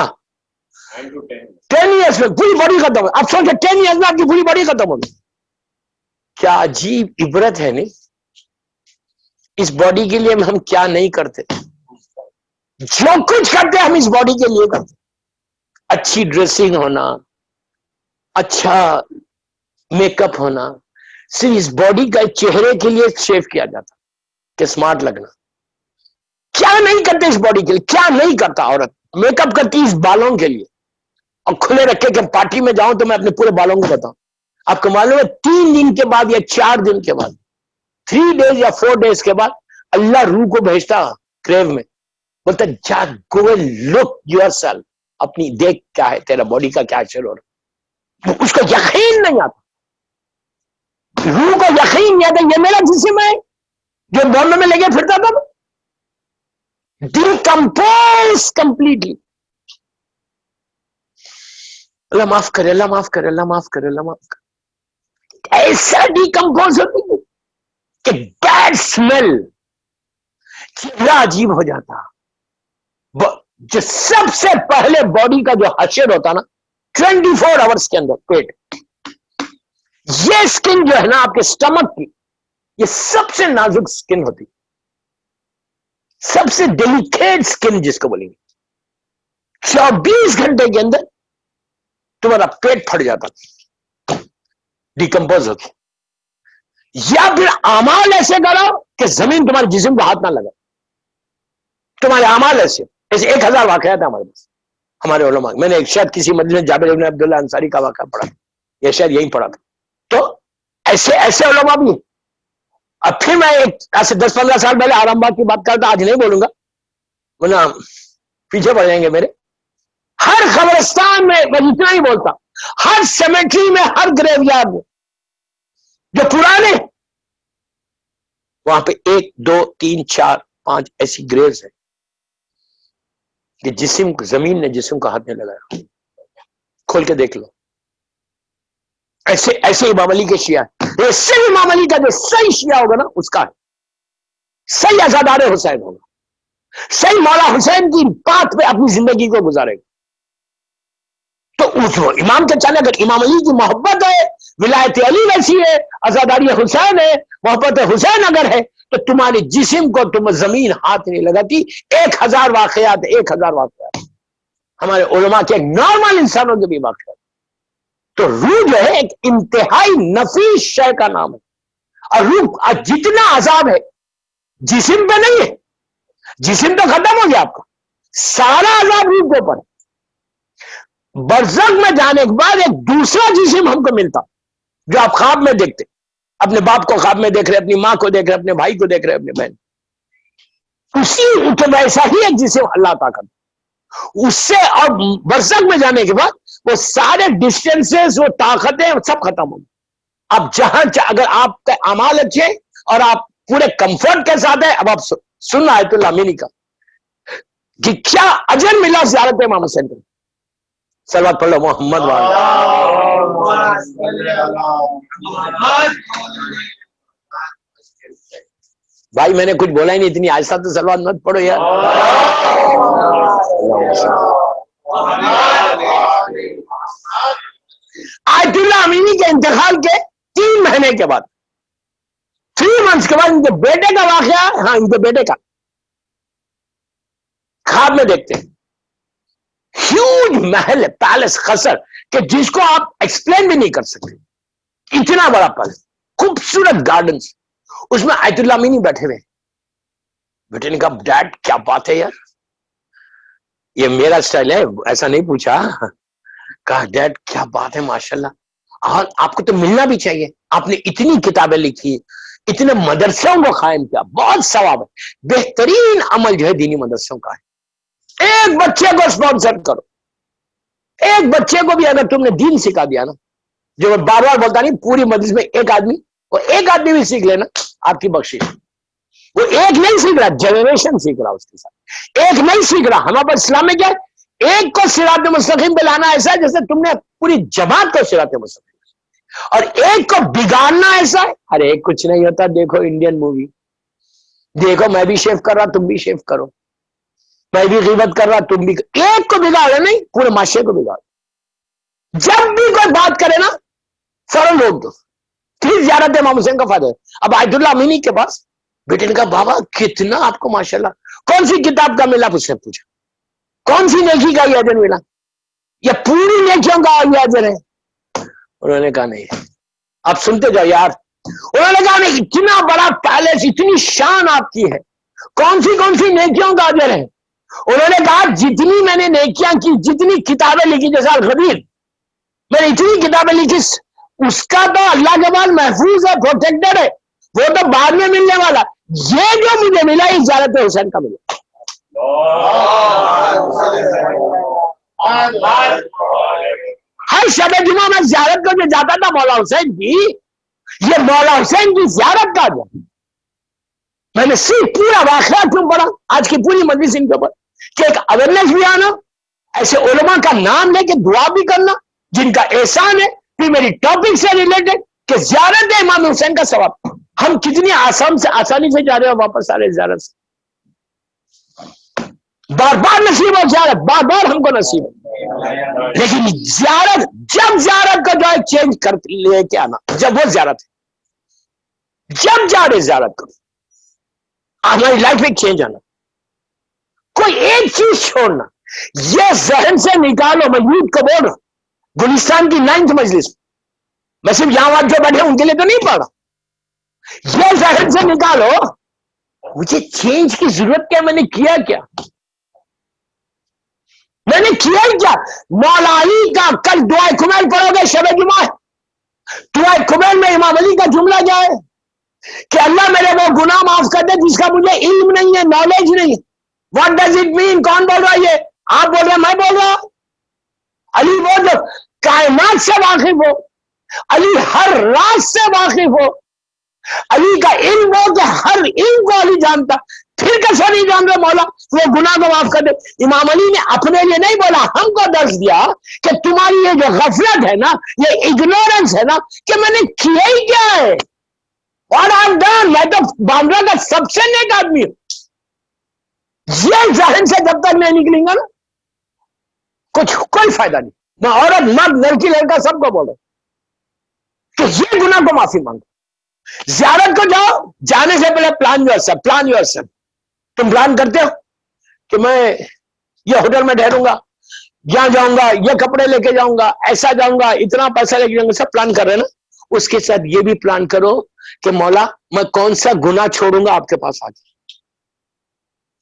10 ایئرس میں پوری باڈی ختم ہو. اب سوچے 10 ایئرس میں آپ کی پوری باڈی ختم ہوگی. کیا عجیب عبرت ہے نہیں. اس باڈی کے لیے ہم کیا نہیں کرتے, جو کچھ کرتے ہم اس باڈی کے لیے کرتے. اچھی ڈریسنگ ہونا, اچھا میک اپ ہونا, صرف اس باڈی کا چہرے کے لیے شیو کیا جاتا کہ سمارٹ لگنا. کیا نہیں کرتے اس باڈی کے لیے, کیا نہیں کرتا. عورت میک اپ کرتی اس بالوں کے لیے, اور کھلے رکھے کہ پارٹی میں جاؤں تو میں اپنے پورے بالوں کو بتاؤں. آپ کو معلوم ہے 3 دن کے بعد یا 4 دن کے بعد, 3 days یا 4 days کے بعد اللہ روح کو بھیجتا کریو میں, بولتا جا گو لک یور سیلف, اپنی دیکھ کیا ہے تیرا باڈی کا کیا چل رہا. اس کو یقین نہیں آتا، روح کو یقین نہیں آتا یہ میرا جسم ہے جو بامبے میں لے کے پھرتا تھا، ڈیکمپوز کمپلیٹلی. اللہ معاف کرے، اللہ معاف کرے، اللہ معاف کرے، اللہ معاف کرے. ایسا ڈیکمپوز ہوتی ہے کہ بیڈ اسمیل چہرہ عجیب ہو جاتا. جو سب سے پہلے باڈی کا جو حشر ہوتا نا 24 آورس کے اندر پیٹ، یہ سکن جو ہے نا آپ کے سٹمک کی، یہ سب سے نازک سکن ہوتی، سب سے ڈیلیکیٹ سکن جس کو بولیں گے. 24 گھنٹے کے اندر تمہارا پیٹ پھٹ جاتا، ڈیکمپوز ہوتی. یا پھر اعمال ایسے کرو کہ زمین تمہارے جسم کو ہاتھ نہ لگا. تمہارے اعمال ایسے 1000 واقعات ہیں ہمارے پاس، ہمارے علماء. میں نے ایک شاید کسی مجلس میں جابر بن عبداللہ انصاری کا واقعہ پڑھا، یہ شاید یہی پڑھا تھا. تو ایسے علماء بھی ہیں. اب پھر میں ایسے 10-15 سال پہلے آرام باغ کی بات کرتا، آج نہیں بولوں گا ورنہ پیچھے پڑ جائیں گے میرے. ہر قبرستان میں اتنا ہی بولتا، ہر سیمیٹری میں، ہر گریو یارڈ میں جو پرانے، وہاں پہ 1 2 3 4 5 ایسی گریوز ہیں کہ زمین نے جسم کا ہاتھ نہیں لگایا. کھول کے دیکھ لو. ایسے امام علی کے شیعہ، یہ صرف امام علی کا جو صحیح شیعہ ہوگا نا اس کا ہے، صحیح عزادار حسین ہوگا، صحیح مولا حسین کی بات پہ اپنی زندگی کو گزارے گا. تو اس امام کے چاہنے اگر امام علی کی محبت ہے، ولایت علی ویسی ہے، عزاداری حسین ہے، محبت حسین اگر ہے، تو تمہارے جسم کو تم زمین ہاتھ نہیں لگاتی. 1000 واقعات، 1000 واقعات ہمارے علماء کے نارمل انسانوں کے بھی واقعات. تو روح جو ہے ایک انتہائی نفیس شے کا نام ہے. اور روح جتنا عذاب ہے جسم پہ نہیں ہے، جسم تو ختم ہو گیا آپ کا، سارا عذاب روح کے اوپر ہے. برزخ میں جانے کے بعد ایک دوسرا جسم ہم کو ملتا جو آپ خواب میں دیکھتے، اپنے باپ کو خواب میں دیکھ رہے، اپنی ماں کو دیکھ رہے، اپنے بھائی کو دیکھ رہے، اپنے بہن. اسی ویسا ہی ایک جسم اللہ طاقت اس سے. اور برزخ میں جانے کے بعد وہ سارے ڈسٹینسز، وہ طاقتیں سب ختم ہوں گی. اب جہاں اگر آپ کے اعمال اچھے اور آپ پورے کمفرٹ کے ساتھ ہیں، اب آپ سننا آیت اللہ امینی کا کہ کیا اجر ملا زیارت امام حسین کو. صلوات پڑھ لو محمد بھائی. میں نے کچھ بولا ہی نہیں، اتنی آہستہ تو صلوات مت پڑھو یار. آیت اللہ امینی کے انتقال کے 3 مہینے کے بعد، 3 منتھس کے بعد ان کے بیٹے کا واقعہ. ہاں، ان کے بیٹے کا خواب میں دیکھتے ہیں. ہیوج محل، پیلس، قصر کہ جس کو آپ ایکسپلین بھی نہیں کر سکتے. اتنا بڑا پیلس، خوبصورت گارڈنز، اس میں آیت اللہ امینی بیٹھے ہوئے. بیٹے نے کہا ڈیڈ کیا بات ہے یار، یہ میرا سٹائل ہے، ایسا نہیں پوچھا. کہا ڈیڈ کیا بات ہے ماشاءاللہ، اور آپ کو تو ملنا بھی چاہیے، آپ نے اتنی کتابیں لکھی، اتنے مدرسوں کو قائم کیا، بہت ثواب ہے. بہترین عمل جو ہے دینی مدرسوں کا ہے. ایک بچے کو اسپانسر کرو، ایک بچے کو بھی اگر تم نے دین سکھا دیا نا، جو میں بار بار بولتا نہیں، پوری مجلس میں ایک آدمی بھی سیکھ لینا آپ کی بخشش. وہ ایک نہیں سیکھ رہا، جنریشن سیکھ رہا اس کے ساتھ. ایک نہیں سیکھ رہا. ہمارے پاس اسلام میں کیا ہے، ایک کو صراط مستقیم پہ لانا ایسا ہے جیسے تم نے پوری جماعت کو صراط مستقیم، اور ایک کو بگاڑنا ایسا ہے. ارے ایک کچھ نہیں ہوتا، دیکھو انڈین مووی دیکھو، میں بھی شیو کر رہا، تم بھی شیو کرو، میں بھی غیبت کر رہا، تم بھی. ایک کو بگاڑے نہیں، پورے معاشرے کو بگاڑ. جب بھی کوئی بات کرے نا فوراً روک دو، پھر زیارت امام حسین کا فائدہ ہے. اب آیت اللہ امینی کے پاس بیٹے نے کہا بابا کتنا آپ کو ماشاءاللہ، کون سی کتاب کا ملا؟ اس نے پوچھا کون سی نیکی کا یہ اجر ملا، یا پوری نیکیوں کا یہ اجر ہے؟ انہوں نے کہا نہیں. آپ سنتے جاؤ یار. انہوں نے کہا نہیں، اتنا بڑا پیلس، اتنی شان آپ کی ہے، کون سی نیکیوں کا اجر ہے؟ انہوں نے کہا جتنی میں نے نیکیاں کی، جتنی کتابیں لکھی، جیسا الخبیر میں نے اتنی کتابیں لکھی، اس کا تو اللہ کے بعد محفوظ ہے، پروٹیکٹڈ ہے، وہ تو بعد میں ملنے والا. یہ جو مجھے ملا اس زیارت حسین کا ملا. ہر شب جمعہ میں زیارت کو جو جاتا تھا مولا حسین کی، یہ مولا حسین کی زیارت کا جو میں نے صرف پورا واقعہ کیوں پڑھا آج کی پوری مجلس ان کے اوپر، کہ ایک اویئرنیس بھی آنا، ایسے علماء کا نام لے کے دعا بھی کرنا جن کا احسان ہے، پھر میری ٹاپک سے ریلیٹڈ کہ زیارت ہے امام حسین کا ثواب۔ ہم کتنی آسانی سے جا رہے ہیں واپس آ رہے زیارت سے، بار بار نصیب ہو زیارت، بار بار ہم کو نصیب ہو، لیکن زیارت جب زیارت کا جو ہے چینج کر لے کے آنا، جب وہ زیارت ہے، جب جا رہے زیارت کرو، ہماری لائف میں چینج آنا، کوئی ایک چیز چھوڑنا، یہ ذہن سے نکالو۔ میں یوتھ کو بول رہا ہوں، گلستان کی 9th مجلس میں صرف یہاں جو بیٹھے ان کے لیے تو نہیں پڑھ رہا، یہ ذہن سے نکالو مجھے چینج کی ضرورت کیا، میں نے کیا کیا، میں نے کیا کیا۔ مولا علی کا کل دعائے کمیل پڑھو گے، شب جمعہ دعائے کمیل میں امام علی کا جملہ کیا ہے کہ اللہ میرے وہ گناہ معاف کر دے جس کا مجھے علم نہیں ہے، نالج نہیں ہے۔ What does it mean? کون بول رہا ہے یہ؟ آپ بول رہے ہیں، میں بول رہا ہوں؟ علی وہ جو کائنات سے واقف ہو، علی ہر راز سے واقف ہو، علی کا علم ہو کہ ہر علم کو علی جانتا، پھر کیسے نہیں جان رہے مولا وہ گناہ کو معاف کر دے؟ امام علی نے اپنے لیے نہیں بولا، ہم کو درس دیا کہ تمہاری یہ جو غفلت ہے نا، یہ اگنورنس ہے نا، کہ میں نے کیا ہی کیا ہے، اور میں تو باندرا کا سب سے نیک آدمی ہوں۔ یہ ذہن سے جب تک نہیں نکلیں گا نا، کوئی فائدہ نہیں۔ میں عورت مرد لڑکی لڑکا سب کو بول رہا ہوں کہ یہ گناہ کو معافی مانگو۔ زیارت کو جاؤ، جانے سے پہلے پلان یور سیلف۔ تم پلان کرتے ہو کہ میں یہ ہوٹل میں ٹھہروں گا، یہاں جاؤں گا، یہ کپڑے لے کے جاؤں گا، ایسا جاؤں گا، اتنا پیسہ لے کے جاؤں گا، سب پلان کر رہے ہیں نا۔ اس کے ساتھ یہ بھی پلان کرو کہ مولا میں کون سا گناہ چھوڑوں گا آپ کے پاس آ کے،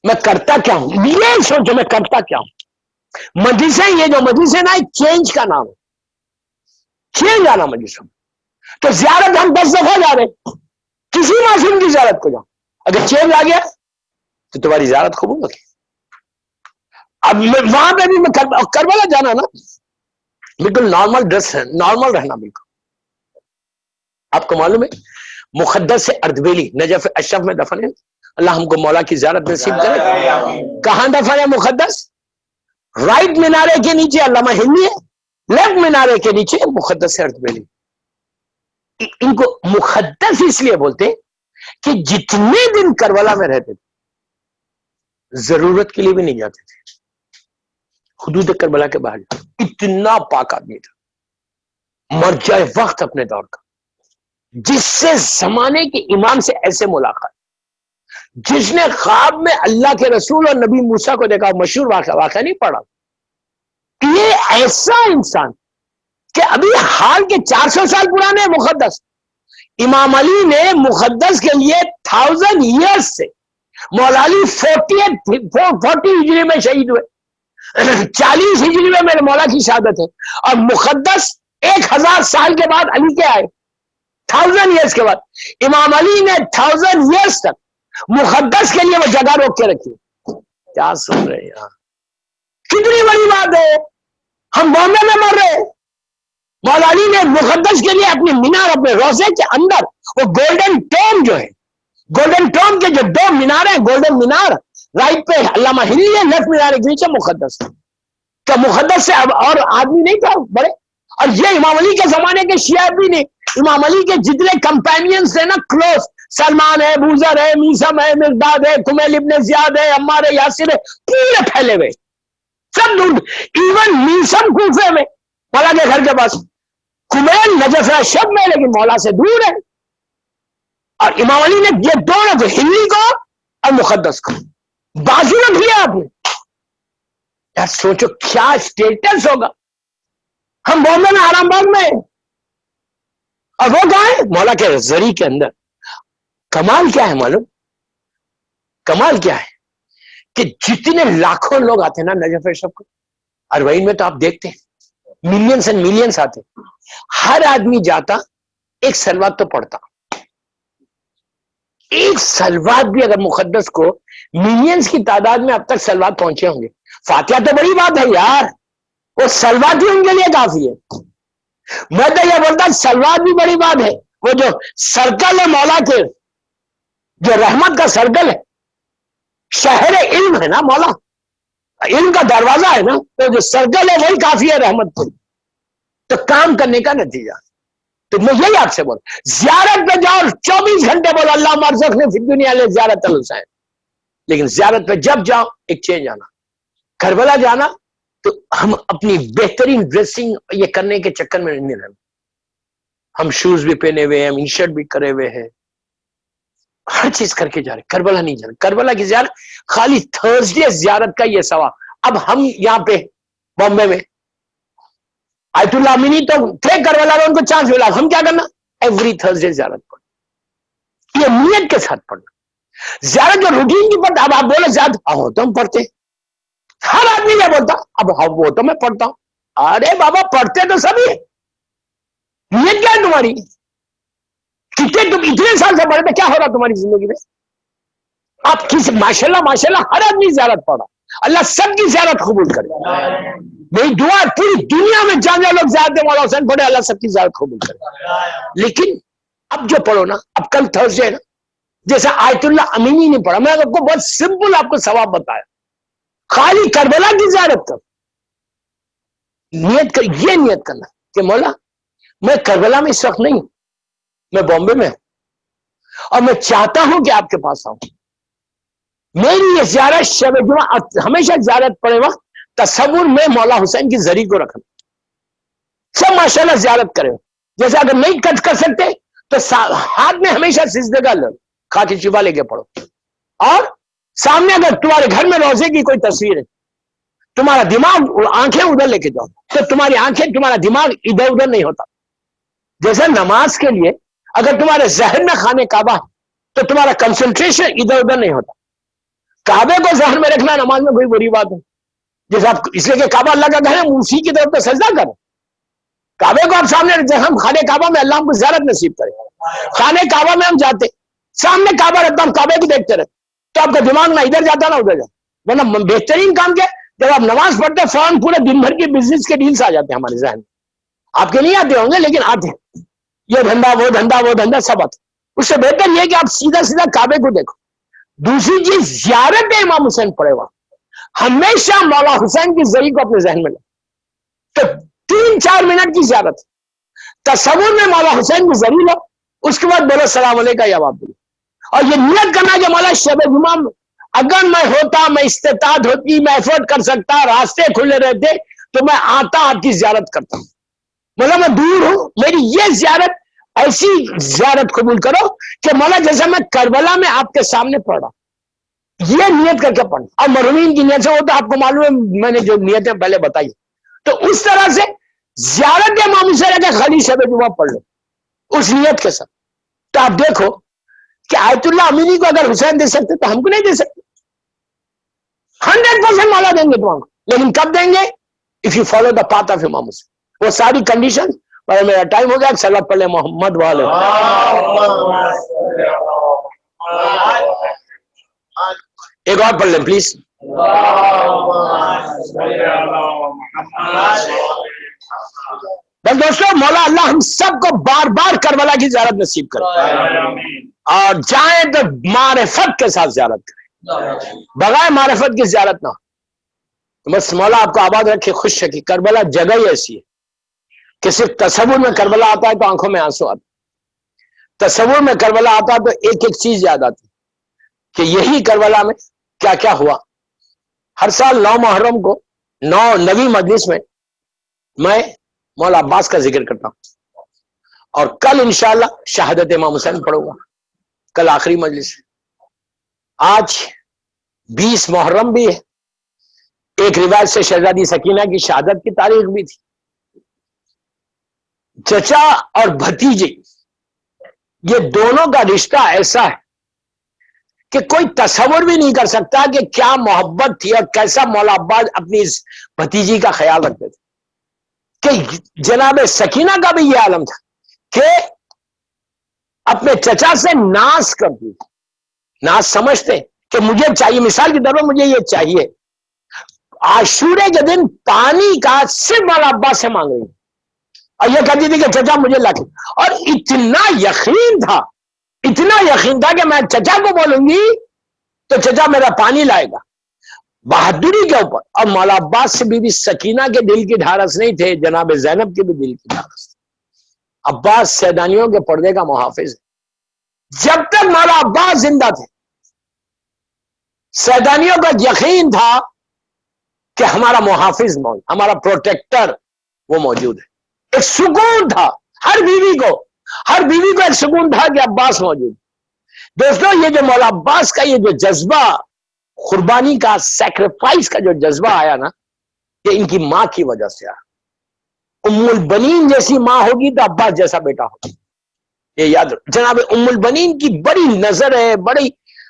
میں کرتا کیا ہوں، یہ سوچو میں کرتا کیا ہوں۔ مجلسیں، یہ جو مجلسیں نا، چینج کا نام ہے، چینج آنا مجلسوں میں۔ تو زیارت ہم 10 دفعہ جا رہے ہیں، کسی معصوم کی زیارت کو جاؤ، اگر چینج آ گیا تو تمہاری زیارت قبول ہوگی۔ اب وہاں پہ بھی میں کربلا جانا نا، بالکل نارمل ڈریس ہے، نارمل رہنا بالکل۔ آپ کو معلوم ہے مقدس اردبیلی نجف اشرف میں دفن ہے، اللہ ہم کو مولا کی زیارت نصیب کرے۔ کہاں دفن ہے مقدس؟ رائٹ مینارے کے نیچے علامہ ہندی ہے، لیفٹ مینارے کے نیچے مقدس اردبیلی۔ ان کو مقدس اس لیے بولتے کہ جتنے دن کربلا میں رہتے تھے ضرورت کے لیے بھی نہیں جاتے تھے حدود کربلا کے باہر، اتنا پاک آدمی تھا، مرجع وقت اپنے دور کا، جس سے زمانے کے امام سے ایسے ملاقات، جس نے خواب میں اللہ کے رسول اور نبی موسیٰ کو دیکھا، مشہور واقعہ نہیں پڑا، یہ ایسا انسان کہ ابھی حال کے 400 سال پرانے مقدس، امام علی نے مقدس کے لیے 1000 ایئرز سے، مولا علی 40 ہجری میں شہید ہوئے، 40 ہجری میں میرے مولا کی شہادت ہے، اور مقدس 1000 سال کے بعد علی کے آئے، 1000 ایئرز کے بعد امام علی نے 1000 ایئرز تک مقدس کے لیے وہ جگہ روک کے رکھی۔ کیا سن رہے ہیں یہاں؟ کتنی بڑی بات ہے، ہم بامبے میں مر رہے ہیں، مولا علی نے مقدس کے لیے اپنی مینار، اپنے روزے کے اندر وہ گولڈن ٹوم جو ہے، گولڈن ٹوم کے جو 2 مینار ہیں، گولڈن مینار رائٹ پہ علامہ ہندی ہے، لیفٹ مینار کے نیچے مقدس، کیا مقدس سے اب اور آدمی نہیں تھا بڑے؟ اور یہ امام علی کے زمانے کے شیعہ بھی نہیں، امام علی کے جتنے کمپینینز تھے نا کلوز، سلمان ہے، بوذر ہے، میثم ہے، مرداد ہے، کمیل ابن زیاد ہے، عمار ہے، یاسر ہے، پورے پھیلے ہوئے، سب دور، ایون میثم کوفے میں مولا کے گھر کے پاس، کمیل نجف شب میں، لیکن مولا سے دور ہے۔ اور امام علی نے یہ دونوں کو، ہندی کو اور مقدس کو، بازو رکھ لیا آپ نے۔ یار سوچو کیا اسٹیٹس ہوگا۔ ہم بامبے میں، آرام باغ میں، اور وہ کہاں ہے؟ مولا کے زری کے اندر۔ کمال کیا ہے معلوم؟ کمال کیا ہے کہ جتنے لاکھوں لوگ آتے ہیں نا نجف اشرف کو، اربعین میں تو آپ دیکھتے ہیں ملینز اینڈ ملینز آتے، ہر آدمی جاتا ایک سلوات تو پڑھتا، ایک سلوات بھی اگر مقدس کو ملینز کی تعداد میں اب تک سلوات پہنچے ہوں گے۔ فاتحہ تو بڑی بات ہے یار، وہ سلوات ہی ان کے لیے کافی ہے. میں تو یہ بولتا سلوات بھی بڑی بات ہے. وہ جو سرکل ہے مولا کے، جو رحمت کا سرکل ہے، شہر علم ہے نا مولا، علم کا دروازہ ہے نا، تو جو سرکل ہے وہی کافی ہے رحمت کو. تو کام کرنے کا نتیجہ. تو میں یہی آپ سے بول، زیارت پہ جاؤ 24 گھنٹے بولو اللہ مرزقنی فی الدنیا لے زیارت الحسین، لیکن زیارت پہ جب جاؤ ایک چینج آنا. کربلا جانا تو ہم اپنی بہترین ڈریسنگ یہ کرنے کے چکر میں نہیں رہنا. ہم شوز بھی پہنے ہوئے ہیں، ہم ٹی شرٹ بھی کرے ہوئے ہیں، ہر چیز کر کے جا رہے. کربلا نہیں جانا. کربلا کی زیارت خالی تھرسڈے زیارت کا یہ ثواب. اب ہم یہاں پہ بامبے میں آیت اللہ امینی تو تھے کربلا میں، ان کو چانس ملا. ہم کیا کرنا؟ ایوری تھرسڈے زیارت پڑھنا، یہ نیت کے ساتھ پڑھنا. زیارت جو روٹین کی پڑھتا. اب آپ بولے زیادہ تو ہم پڑھتے، ہر آدمی کیا بولتا اب وہ تو میں پڑھتا ہوں. ارے بابا پڑھتے تو سبھی، نیت کیا ہے تمہاری؟ کتنے تم اتنے سال سے پڑھے تھے، کیا ہو رہا تمہاری زندگی میں؟ آپ کس ماشاءاللہ ماشاءاللہ ہر آدمی زیارت پڑھا. اللہ سب کی زیارت قبول کرے. میری دعا پوری دنیا میں جہاں لوگ زیارت مولا حسین پڑھے اللہ سب کی زیارت قبول کرے. لیکن اب جو پڑھو نا، اب کل تھرسڈے ہے نا، جیسا آیت اللہ امینی نہیں پڑھا، میں آپ کو بہت سمپل آپ کو ثواب بتایا. خالی کربلا کی زیارت کر، نیت کر، یہ نیت کرنا کہ مولا میں کربلا میں اس وقت نہیں ہوں، میں بامبے میں اور میں چاہتا ہوں کہ آپ کے پاس آؤں. میری یہ زیارت شب جمعہ ہمیشہ زیارت پڑے وقت تصور میں مولا حسین کی زری کو رکھنا. سب ماشاءاللہ زیارت کرے. جیسے اگر نہیں کر سکتے تو ہاتھ میں ہمیشہ سجدے کا خاکی شفا لے کے پڑھو. اور سامنے اگر تمہارے گھر میں روزے کی کوئی تصویر ہے، تمہارا دماغ آنکھیں ادھر لے کے جاؤ تو تمہاری آنکھیں، تمہارا دماغ ادھر ادھر نہیں ہوتا. جیسے نماز کے لیے اگر تمہارے ذہن میں خانے کعبہ ہے تو تمہارا کنسنٹریشن ادھر ادھر نہیں ہوتا. کعبے کو ذہن میں رکھنا نماز میں کوئی بری بات ہے. جیسے آپ اس لیے کہ کعبہ اللہ کا گھر ہے، اسی کی طرف تو سجدہ کرو. کعبے کو آپ سامنے رکھتے ہیں. ہم خانے کعبہ میں اللہ ہم کو زیارت نصیب کرے. خانے کعبہ میں ہم جاتے، سامنے کعبہ رکھتا ہم کعبے کو دیکھتے رہتے تو آپ کا دماغ نہ ادھر جاتا نہ ادھر جاتا. ورنہ بہترین کام کیا، جب آپ نماز پڑھتے فوراً پورے دن بھر کی بزنس کے ڈیلز آ جاتے ہیں ہمارے ذہن میں. آپ کے نہیں آتے ہوں گے لیکن آتے ہیں، یہ دھندا وہ دھندا وہ دھندا سب آتے. اس سے بہتر یہ کہ آپ سیدھا سیدھا کعبے کو دیکھو. دوسری چیز زیارت امام حسین پڑھے ہوا، ہمیشہ مولا حسین کی زری کو اپنے ذہن میں لے. تو 3-4 منٹ کی زیارت، تصور میں مولا حسین کی زری لو، اس کے بعد بولو السلام علیکم یا بابو. اور یہ نیت کرنا کہ مولا شب جمعہ اگر میں ہوتا، میں استطاعت ہوتی، میں ایفورٹ کر سکتا، راستے کھلے رہتے تو میں آتا، آپ کی زیارت کرتا. مطلب میں دور ہوں، میری یہ زیارت ایسی زیارت قبول کرو کہ مولا جیسا میں کربلا میں آپ کے سامنے پڑھ رہا، یہ نیت کر کے پڑھنا. اور مرحومین کی نیت سے وہ تو آپ کو معلوم ہے، میں نے جو نیتیں پہلے بتائی. تو اس طرح سے زیارت امام حسین کے خالی شب جمعہ پڑھ لو اس نیت کے ساتھ. تو آپ دیکھو کہ آیت اللہ امینی کو اگر حسین دے سکتے تو ہم کو نہیں دے سکتے. 100% مولا دیں گے تمہارا، لیکن کب دیں گے؟ If you follow the path of امام حسین. وہ ساری کنڈیشن. پر میرا ٹائم ہو گیا، صلوات پڑھ لیں محمد والے. ایک اور پڑھ لیں پلیز. بس دوستو، مولا اللہ ہم سب کو بار بار کربلا کی زیارت نصیب کرے اور جائیں تو معرفت کے ساتھ زیارت کریں، بغیر معرفت کی زیارت نہ ہو. تو بس مولا آپ کو آباد رکھے، خوش رکھے. کربلا جگہ ہی ایسی ہے کہ صرف تصور میں کربلا آتا ہے تو آنکھوں میں آنسو آتے. تصور میں کربلا آتا ہے تو ایک ایک چیز یاد آتی کہ یہی کربلا میں کیا کیا ہوا. ہر سال 9 محرم کو 9ویں مجلس میں مولا عباس کا ذکر کرتا ہوں، اور کل انشاءاللہ شہادت امام حسین پڑھوں گا. کل آخری مجلس ہے. آج 20 محرم بھی ہے. ایک روایت سے شہزادی سکینہ کی شہادت کی تاریخ بھی تھی. چچا اور بھتیجے یہ دونوں کا رشتہ ایسا ہے کہ کوئی تصور بھی نہیں کر سکتا کہ کیا محبت تھی اور کیسا مولا عباس اپنی اس بھتیجی کا خیال رکھتے تھے. کہ جناب سکینہ کا بھی یہ عالم تھا کہ اپنے چچا سے ناز کرتی تھی. ناز سمجھتے کہ مجھے چاہیے، مثال کے طور پر مجھے یہ چاہیے. عاشورے کے دن پانی کا صرف مولا عباس سے مانگ رہی تھی اور یہ کہتی تھی کہ چچا مجھے لا کے، اور اتنا یقین تھا کہ میں چچا کو بولوں گی تو چچا میرا پانی لائے گا، بہادری کے اوپر۔ اور مولا عباس سے بی بی سکینہ کے دل کی ڈھارس نہیں تھے، جناب زینب کے بھی دل کی ڈھارس تھے۔ عباس سیدانیوں کے پردے کا محافظ ہے۔ جب تک مولا عباس زندہ تھے سیدانیوں کا یقین تھا کہ ہمارا محافظ موجود، ہمارا پروٹیکٹر وہ موجود ہے۔ ایک سکون تھا ہر بیوی کو ایک سکون تھا کہ عباس موجود۔ دوستوں یہ جو مولا عباس کا یہ جو جذبہ قربانی کا، سیکریفائس کا جو جذبہ آیا نا، یہ ان کی ماں کی وجہ سے آیا۔ ام البنین جیسی ماں ہوگی تو عباس جیسا بیٹا ہوگا، یہ یاد رکھو۔ جناب ام البنین کی بڑی نظر ہے، بڑی،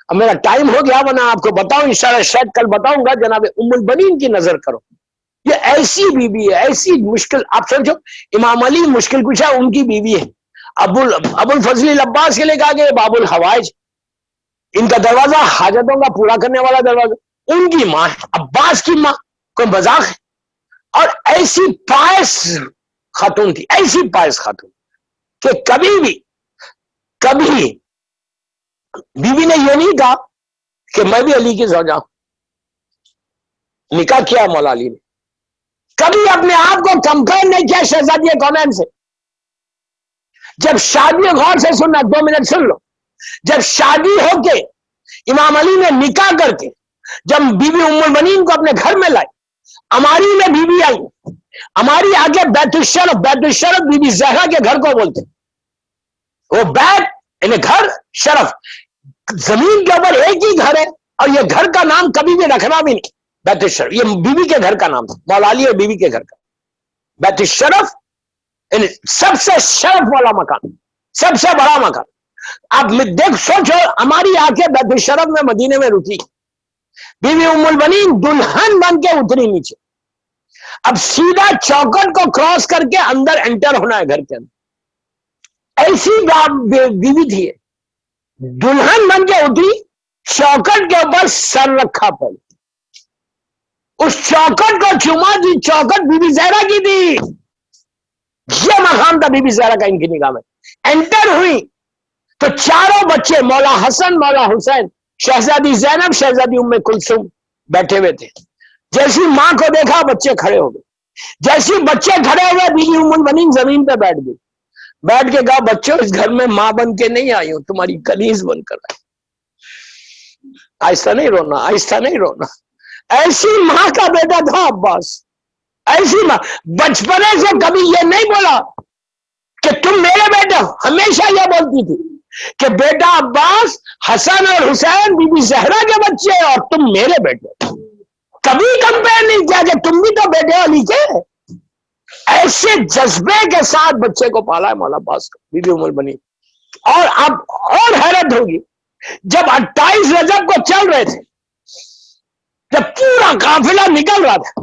اب میرا ٹائم ہو گیا ورنہ آپ کو بتاؤں انشاءاللہ، شاید کل بتاؤں گا۔ جناب ام البنین کی نظر کرو، یہ ایسی بیوی ہے، ایسی مشکل، آپ سمجھو امام علی مشکل کشا ان کی بیوی ہے، ابو الفضل العباس کے لے کہا کہ باب الحوائج، ان کا دروازہ حاجتوں کا پورا کرنے والا دروازہ، ان کی ماں ہے، عباس کی ماں، کوئی مذاق ہے؟ اور ایسی پائس خاتون تھی، ایسی پائس خاتون کہ کبھی بیوی نے یہ نہیں کہا کہ میں بھی علی کی زوجہ ہوں، نکاح کیا مولا علی نے، کبھی اپنے آپ کو کمپیئر نہیں کیا شہزادی کونین سے۔ جب شادی، غور سے سننا، 2 منٹ سن لو، جب شادی ہو کے امام علی نے نکاح کر کے جب بی بی ام البنین کو اپنے گھر میں لائی، اماری میں بی بی آئی، اماری آگے بیت الشرف بی بی زہرا کے گھر کو بولتے، وہ بیت یعنی گھر، شرف زمین کے اوپر ایک ہی گھر ہے، اور یہ گھر کا نام کبھی بھی رکھنا بھی نہیں، بیت الشرف یہ بیوی کے گھر کا نام تھا، مولا علی اور بیوی کے گھر کا بیت الشرف، یعنی سب سے شرف والا مکان، سب سے بڑا مکان۔ اب دیکھ سوچو، ہماری آنکھیں بیت الشرف میں مدینے میں رکی، بیوی ام البنین دلہن بن کے اتری نیچے، اب سیدھا چوکٹ کو کراس کر کے اندر انٹر ہونا ہے گھر کے اندر، ایسی بیوی تھی، دلہن بن کے اتری، چوکٹ کے اوپر سر رکھا پڑ، اس چوکٹ کو چوما، دی چوکٹ بی بی زہرا کی تھی، یہ مقام تھا بی بی زہرا کا ان کی نگاہ میں۔ انٹر ہوئی تو چاروں بچے، مولا حسن، مولا حسین، شہزادی زینب، شہزادی ام کلثوم بیٹھے ہوئے تھے۔ جیسی ماں کو دیکھا بچے کھڑے ہو گئے، جیسی بچے کھڑے ہوئے بیوی ام البنین زمین پہ بیٹھ گئی، بیٹھ کے کہا بچوں اس گھر میں ماں بن کے نہیں آئی ہوں، تمہاری کنیز بن کر آئی۔ آہستہ نہیں رونا، آہستہ نہیں رونا، ایسی ماں کا بیٹا تھا عباس، ایسی ماں، بچپنے سے کبھی یہ نہیں بولا کہ تم میرے بیٹا، ہمیشہ یہ بولتی تھی کہ بیٹا عباس، حسن اور حسین بی بی زہرا کے بچے اور تم میرے بیٹے، کبھی کمپیئر نہیں کیا کہ تم بھی تو بیٹے علی کے۔ ایسے جذبے کے ساتھ بچے کو پالا ہے مولا عباس کا، بی بی ام البنین۔ اور اب اور حیرت ہوگی، جب 28 رجب کو چل رہے تھے، جب پورا قافلہ نکل رہا تھا،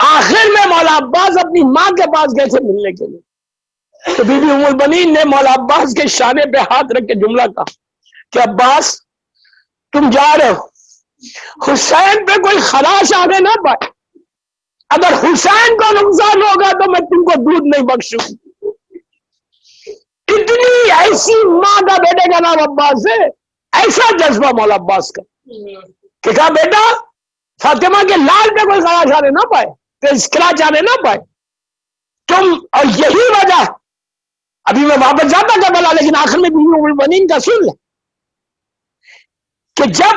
آخر میں مولا عباس اپنی ماں کے پاس گئے تھے ملنے کے لیے، تو بی بی ام البنین نے مولا عباس کے شانے پہ ہاتھ رکھ کے جملہ کہا کہ عباس تم جا رہے ہو، حسین پہ کوئی خراش آنے نہ پائے، اگر حسین کو نقصان ہوگا تو میں تم کو دودھ نہیں بخشوں۔ اتنی ایسی ماں کا بیٹے کا نام عباس ہے، ایسا جذبہ مولا عباس کا کہ کہا بیٹا فاطمہ کے لال پہ کوئی خراش آنے نہ پائے، کوئی اسکراچ آنے نہ پائے تم، اور یہی وجہ، ابھی میں واپس جاتا کربلا لیکن آخر میں بیوی ام البنین کا سن لیں کہ جب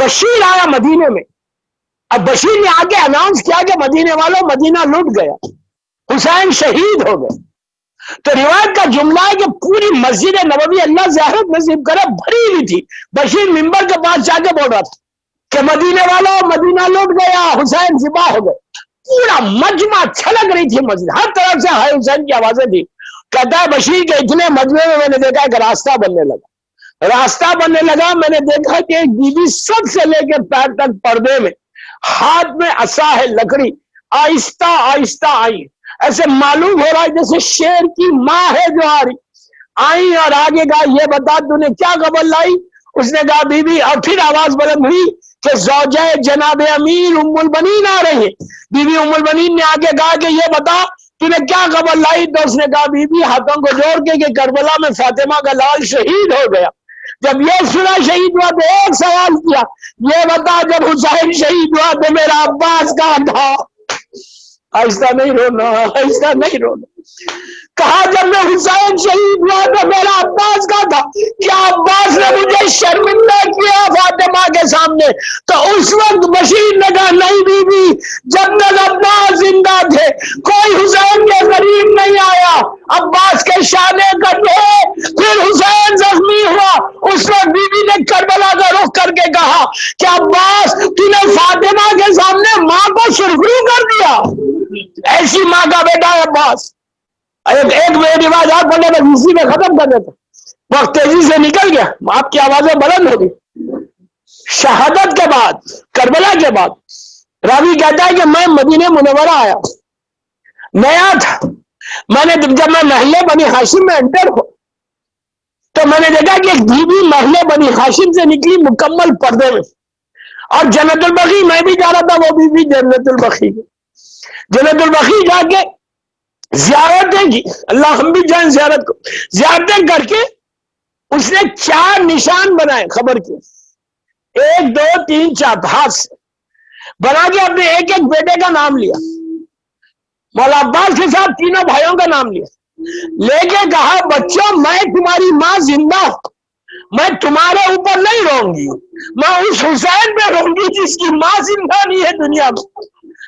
بشیر آیا مدینے میں، اب بشیر نے آگے اناؤنس کیا کہ مدینے والوں مدینہ لٹ گیا، حسین شہید ہو گئے، تو روایت کا جملہ ہے کہ پوری مسجد نبوی اللہ زیارت نصیب کرے بھری ہوئی تھی، بشیر منبر کے پاس جا کے بول رہا تھا کہ مدینے والوں مدینہ لٹ گیا، حسین ذبح ہو گئے، پورا مجمع چھلک رہی تھی مسجد، ہر طرف سے ہائے حسین کی آوازیں تھی۔ کہتا ہے بشیر کے اتنے مجمع میں نے دیکھا کہ راستہ بننے لگا، میں نے دیکھا کہ ایک بی بی سب سے لے کے پیر تک پردے میں، ہاتھ میں عصا ہے لکڑی، آہستہ آہستہ آئی، ایسے معلوم ہو رہا ہے جیسے شیر کی ماں ہے جو آ رہی آئی، اور آگے کہا یہ بتا تو نے کیا خبر لائی؟ اس نے کہا بی بی، اور پھر آواز بلند ہوئی کہ زوجہ جناب امیر ام البنین آ رہی ہے. بیوی ام البنین نے آگے کہا کہ یہ بتا تو نے کیا خبر لائی؟ تو اس نے کہا بی بی ہاتھوں کو جوڑ کے کہ کربلا میں فاطمہ کا لال شہید ہو گیا. جب یہ سنا شہید ہوا تو ایک سوال کیا، یہ بتا جب حسین شہید ہوا تو میرا عباس کہاں تھا؟ ایسا نہیں رونا، ایسا نہیں رونا. کہا جب میں حسین شہید ہوا تو میرا عباس کا تھا. کیا عباس نے مجھے شرمندہ کیا فاطمہ کے سامنے؟ تو اس وقت بشیر نے کہا نہیں بی بی، جب تک عباس زندہ تھے کوئی حسین کے قریب نہیں آیا. عباس کے شانے کٹے، پھر حسین زخمی ہوا. اس وقت بی بی نے کربلا کا رخ کر کے کہا کہ عباس تو نے فاطمہ کے سامنے ماں کو سرخرو کر دیا. ایسی ماں کا بیٹا ہے عباس. ایک میری آواز آپ بولے میں اسی میں ختم کر دیتا. وقت تیزی سے نکل گیا، آپ کی آوازیں بلند ہوگی. شہادت کے بعد، کربلا کے بعد، راوی کہتا ہے کہ میں مدینہ منورہ آیا، نیا تھا. میں نے جب میں محلے بنی ہاشم میں انٹر ہو تو میں نے دیکھا کہ ایک بیوی محلے بنی ہاشم سے نکلی مکمل پردے میں، اور جنت البقیع میں بھی جا رہا تھا، وہ بیوی جنت البقیع. جنت البقیع جا کے زیارتیں کی، اللہ ہم بھی جائیں زیارت کو. زیارتیں کر کے اس نے 4 نشان بنائے خبر کے، 1 2 3 4 ہاتھ سے بنا کے اپنے ایک ایک بیٹے کا نام لیا. مولا عباس کے ساتھ تینوں بھائیوں کا نام لیا، لے کے کہا بچوں میں تمہاری ماں زندہ ہوں، میں تمہارے اوپر نہیں رہوں گی، میں اس حسین پہ رہوں گی جس کی ماں زندہ نہیں ہے دنیا میں.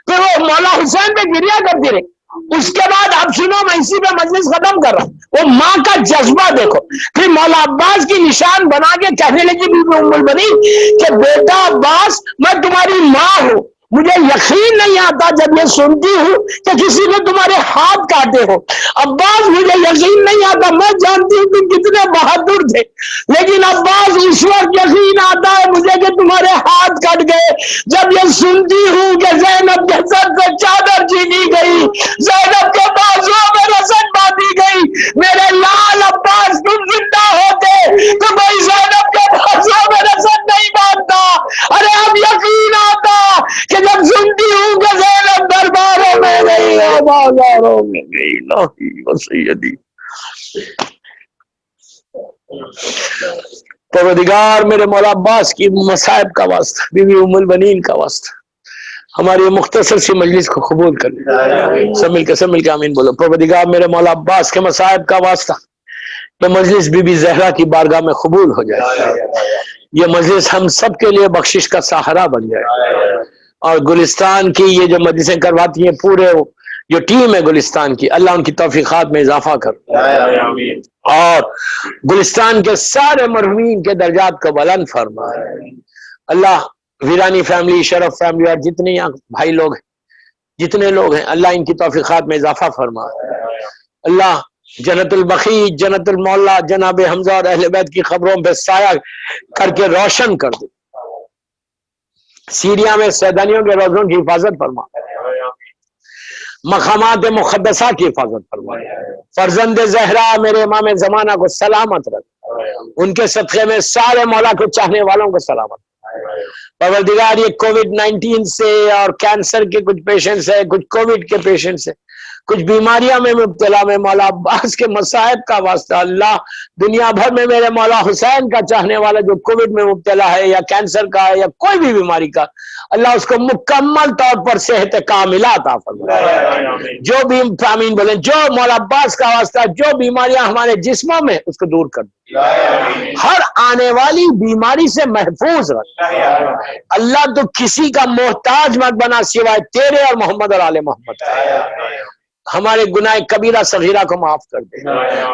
پھر وہ مولا حسین پہ گریا کرتی رہی. اس کے بعد اب سنو، میں اسی پہ مجلس ختم کر رہا ہوں. وہ ماں کا جذبہ دیکھو. پھر مولا عباس کی نشان بنا کے کہنے لگی بی بی ام البنین کہ بیٹا عباس میں تمہاری ماں ہوں، مجھے یقین نہیں آتا جب یہ سنتی ہوں کہ کسی نے تمہارے ہاتھ کاٹے ہو. عباس مجھے یقین نہیں آتا، میں جانتی ہوں کہ کتنے بہادر تھے، لیکن عباس اس وقت یقین آتا ہے مجھے کہ تمہارے ہاتھ کٹ گئے جب یہ سنتی ہوں کہ زینب کے سر سے چادر چھینی گئی، زینب کے بازو میں رسن باندھی گئی. میرے لال عباس تم زندہ ہوتے تو کوئی زینب کے بازو میں رسن نہیں باندھتا. ارے اب یقین آتا کہ جب سنتی ہوں کہ زینب درباروں میں گئی ہے، بازاروں میں گئی. الہی و سیدی پروردگار میرے مولا عباس کی مصائب کا واسطہ، بی بی ام البنین کا واسطہ ہماری مختصر سی مجلس کو قبول کر لے. سب مل کے آمین بولو. پروردگار میرے مولا عباس کے مصائب کا واسطہ یہ مجلس بی بی زہرا کی بارگاہ میں قبول ہو جائے. یہ مجلس ہم سب کے لیے بخشش کا سہارا بن جائے. اور گلستان کی یہ جو مجلسیں کرواتی ہیں، پورے جو ٹیم ہے گلستان کی، اللہ ان کی توفیقات میں اضافہ کر، اور گلستان کے سارے مرحومین کے درجات کو بلند فرما. اللہ ویرانی فیملی، شرف فیملی اور جتنے یہاں بھائی لوگ ہیں، جتنے لوگ ہیں، اللہ ان کی توفیقات میں اضافہ فرما. اللہ جنت البقیع، جنت المولا جناب حمزہ اور اہل بیت کی خبروں پہ سایہ کر کے روشن کر دے. سیریا میں سیدانیوں کے روزوں کی حفاظت فرما، مقامات مقدسہ کی حفاظت فرما. فرزند زہرا میرے امام زمانہ کو سلامت رکھ، ان کے صدقے میں سارے مولا کو چاہنے والوں کو سلامت. پروردگار یہ کووڈ-19 سے اور کینسر کے کچھ پیشنٹس ہیں، کچھ کووڈ کے پیشنٹس ہیں، کچھ بیماریاں میں مبتلا میں مولا عباس کے مصائب کا واسطہ اللہ دنیا بھر میں میرے مولا حسین کا چاہنے والا جو کووڈ میں مبتلا ہے یا کینسر کا ہے یا کوئی بھی بیماری کا، اللہ اس کو مکمل طور پر صحت کاملہ عطا فرمائے. جو بھی آمین بولیں. جو مولا عباس کا واسطہ جو بیماریاں ہمارے جسموں میں اس کو دور کر دے، ہر آنے والی بیماری سے محفوظ رکھ. اللہ تو کسی کا محتاج مت بنا سوائے تیرے اور محمد اور آل محمد. ہمارے گناہ کبیرہ صغیرہ کو معاف کر دے.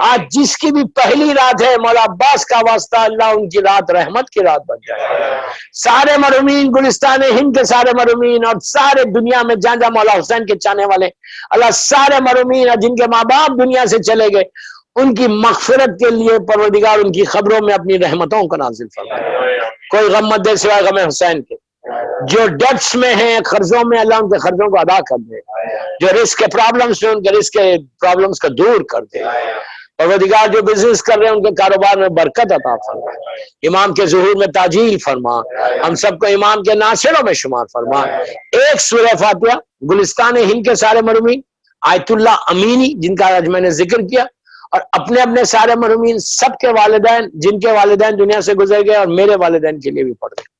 آج جس کی بھی پہلی رات ہے، مولا عباس کا واسطہ اللہ ان کی رات رحمت کی رات بن جائے. سارے مرحومین گلستان ہند کے سارے مرحومین اور سارے دنیا میں جہاں جہاں مولا حسین کے چاہنے والے، اللہ سارے مرحومین جن کے ماں باپ دنیا سے چلے گئے، ان کی مغفرت کے لیے پروردگار ان کی خبروں میں اپنی رحمتوں کو نازل فرمائے. کوئی غم مت دے سوائے غم حسین کے. جو ڈیٹس میں ہیں، قرضوں میں، اللہ ان کے قرضوں کو ادا کر دے. جو رزق کے پرابلمز ہیں، ان کے رزق کے پرابلمز کو دور کر دے. پروردگار جو بزنس کر رہے ہیں ان کے کاروبار میں برکت عطا فرما، امام کے ظہور میں تاجیل فرما، ہم سب کو امام کے ناصروں میں شمار فرما۔ ایک سورہ فاتحہ گلستان ہند کے سارے مرحومین، آیت اللہ امینی جن کا آج میں نے ذکر کیا، اور اپنے اپنے سارے مرحومین سب کے والدین جن کے والدین دنیا سے گزر گئے، اور میرے والدین کے لیے بھی پڑھ دیں۔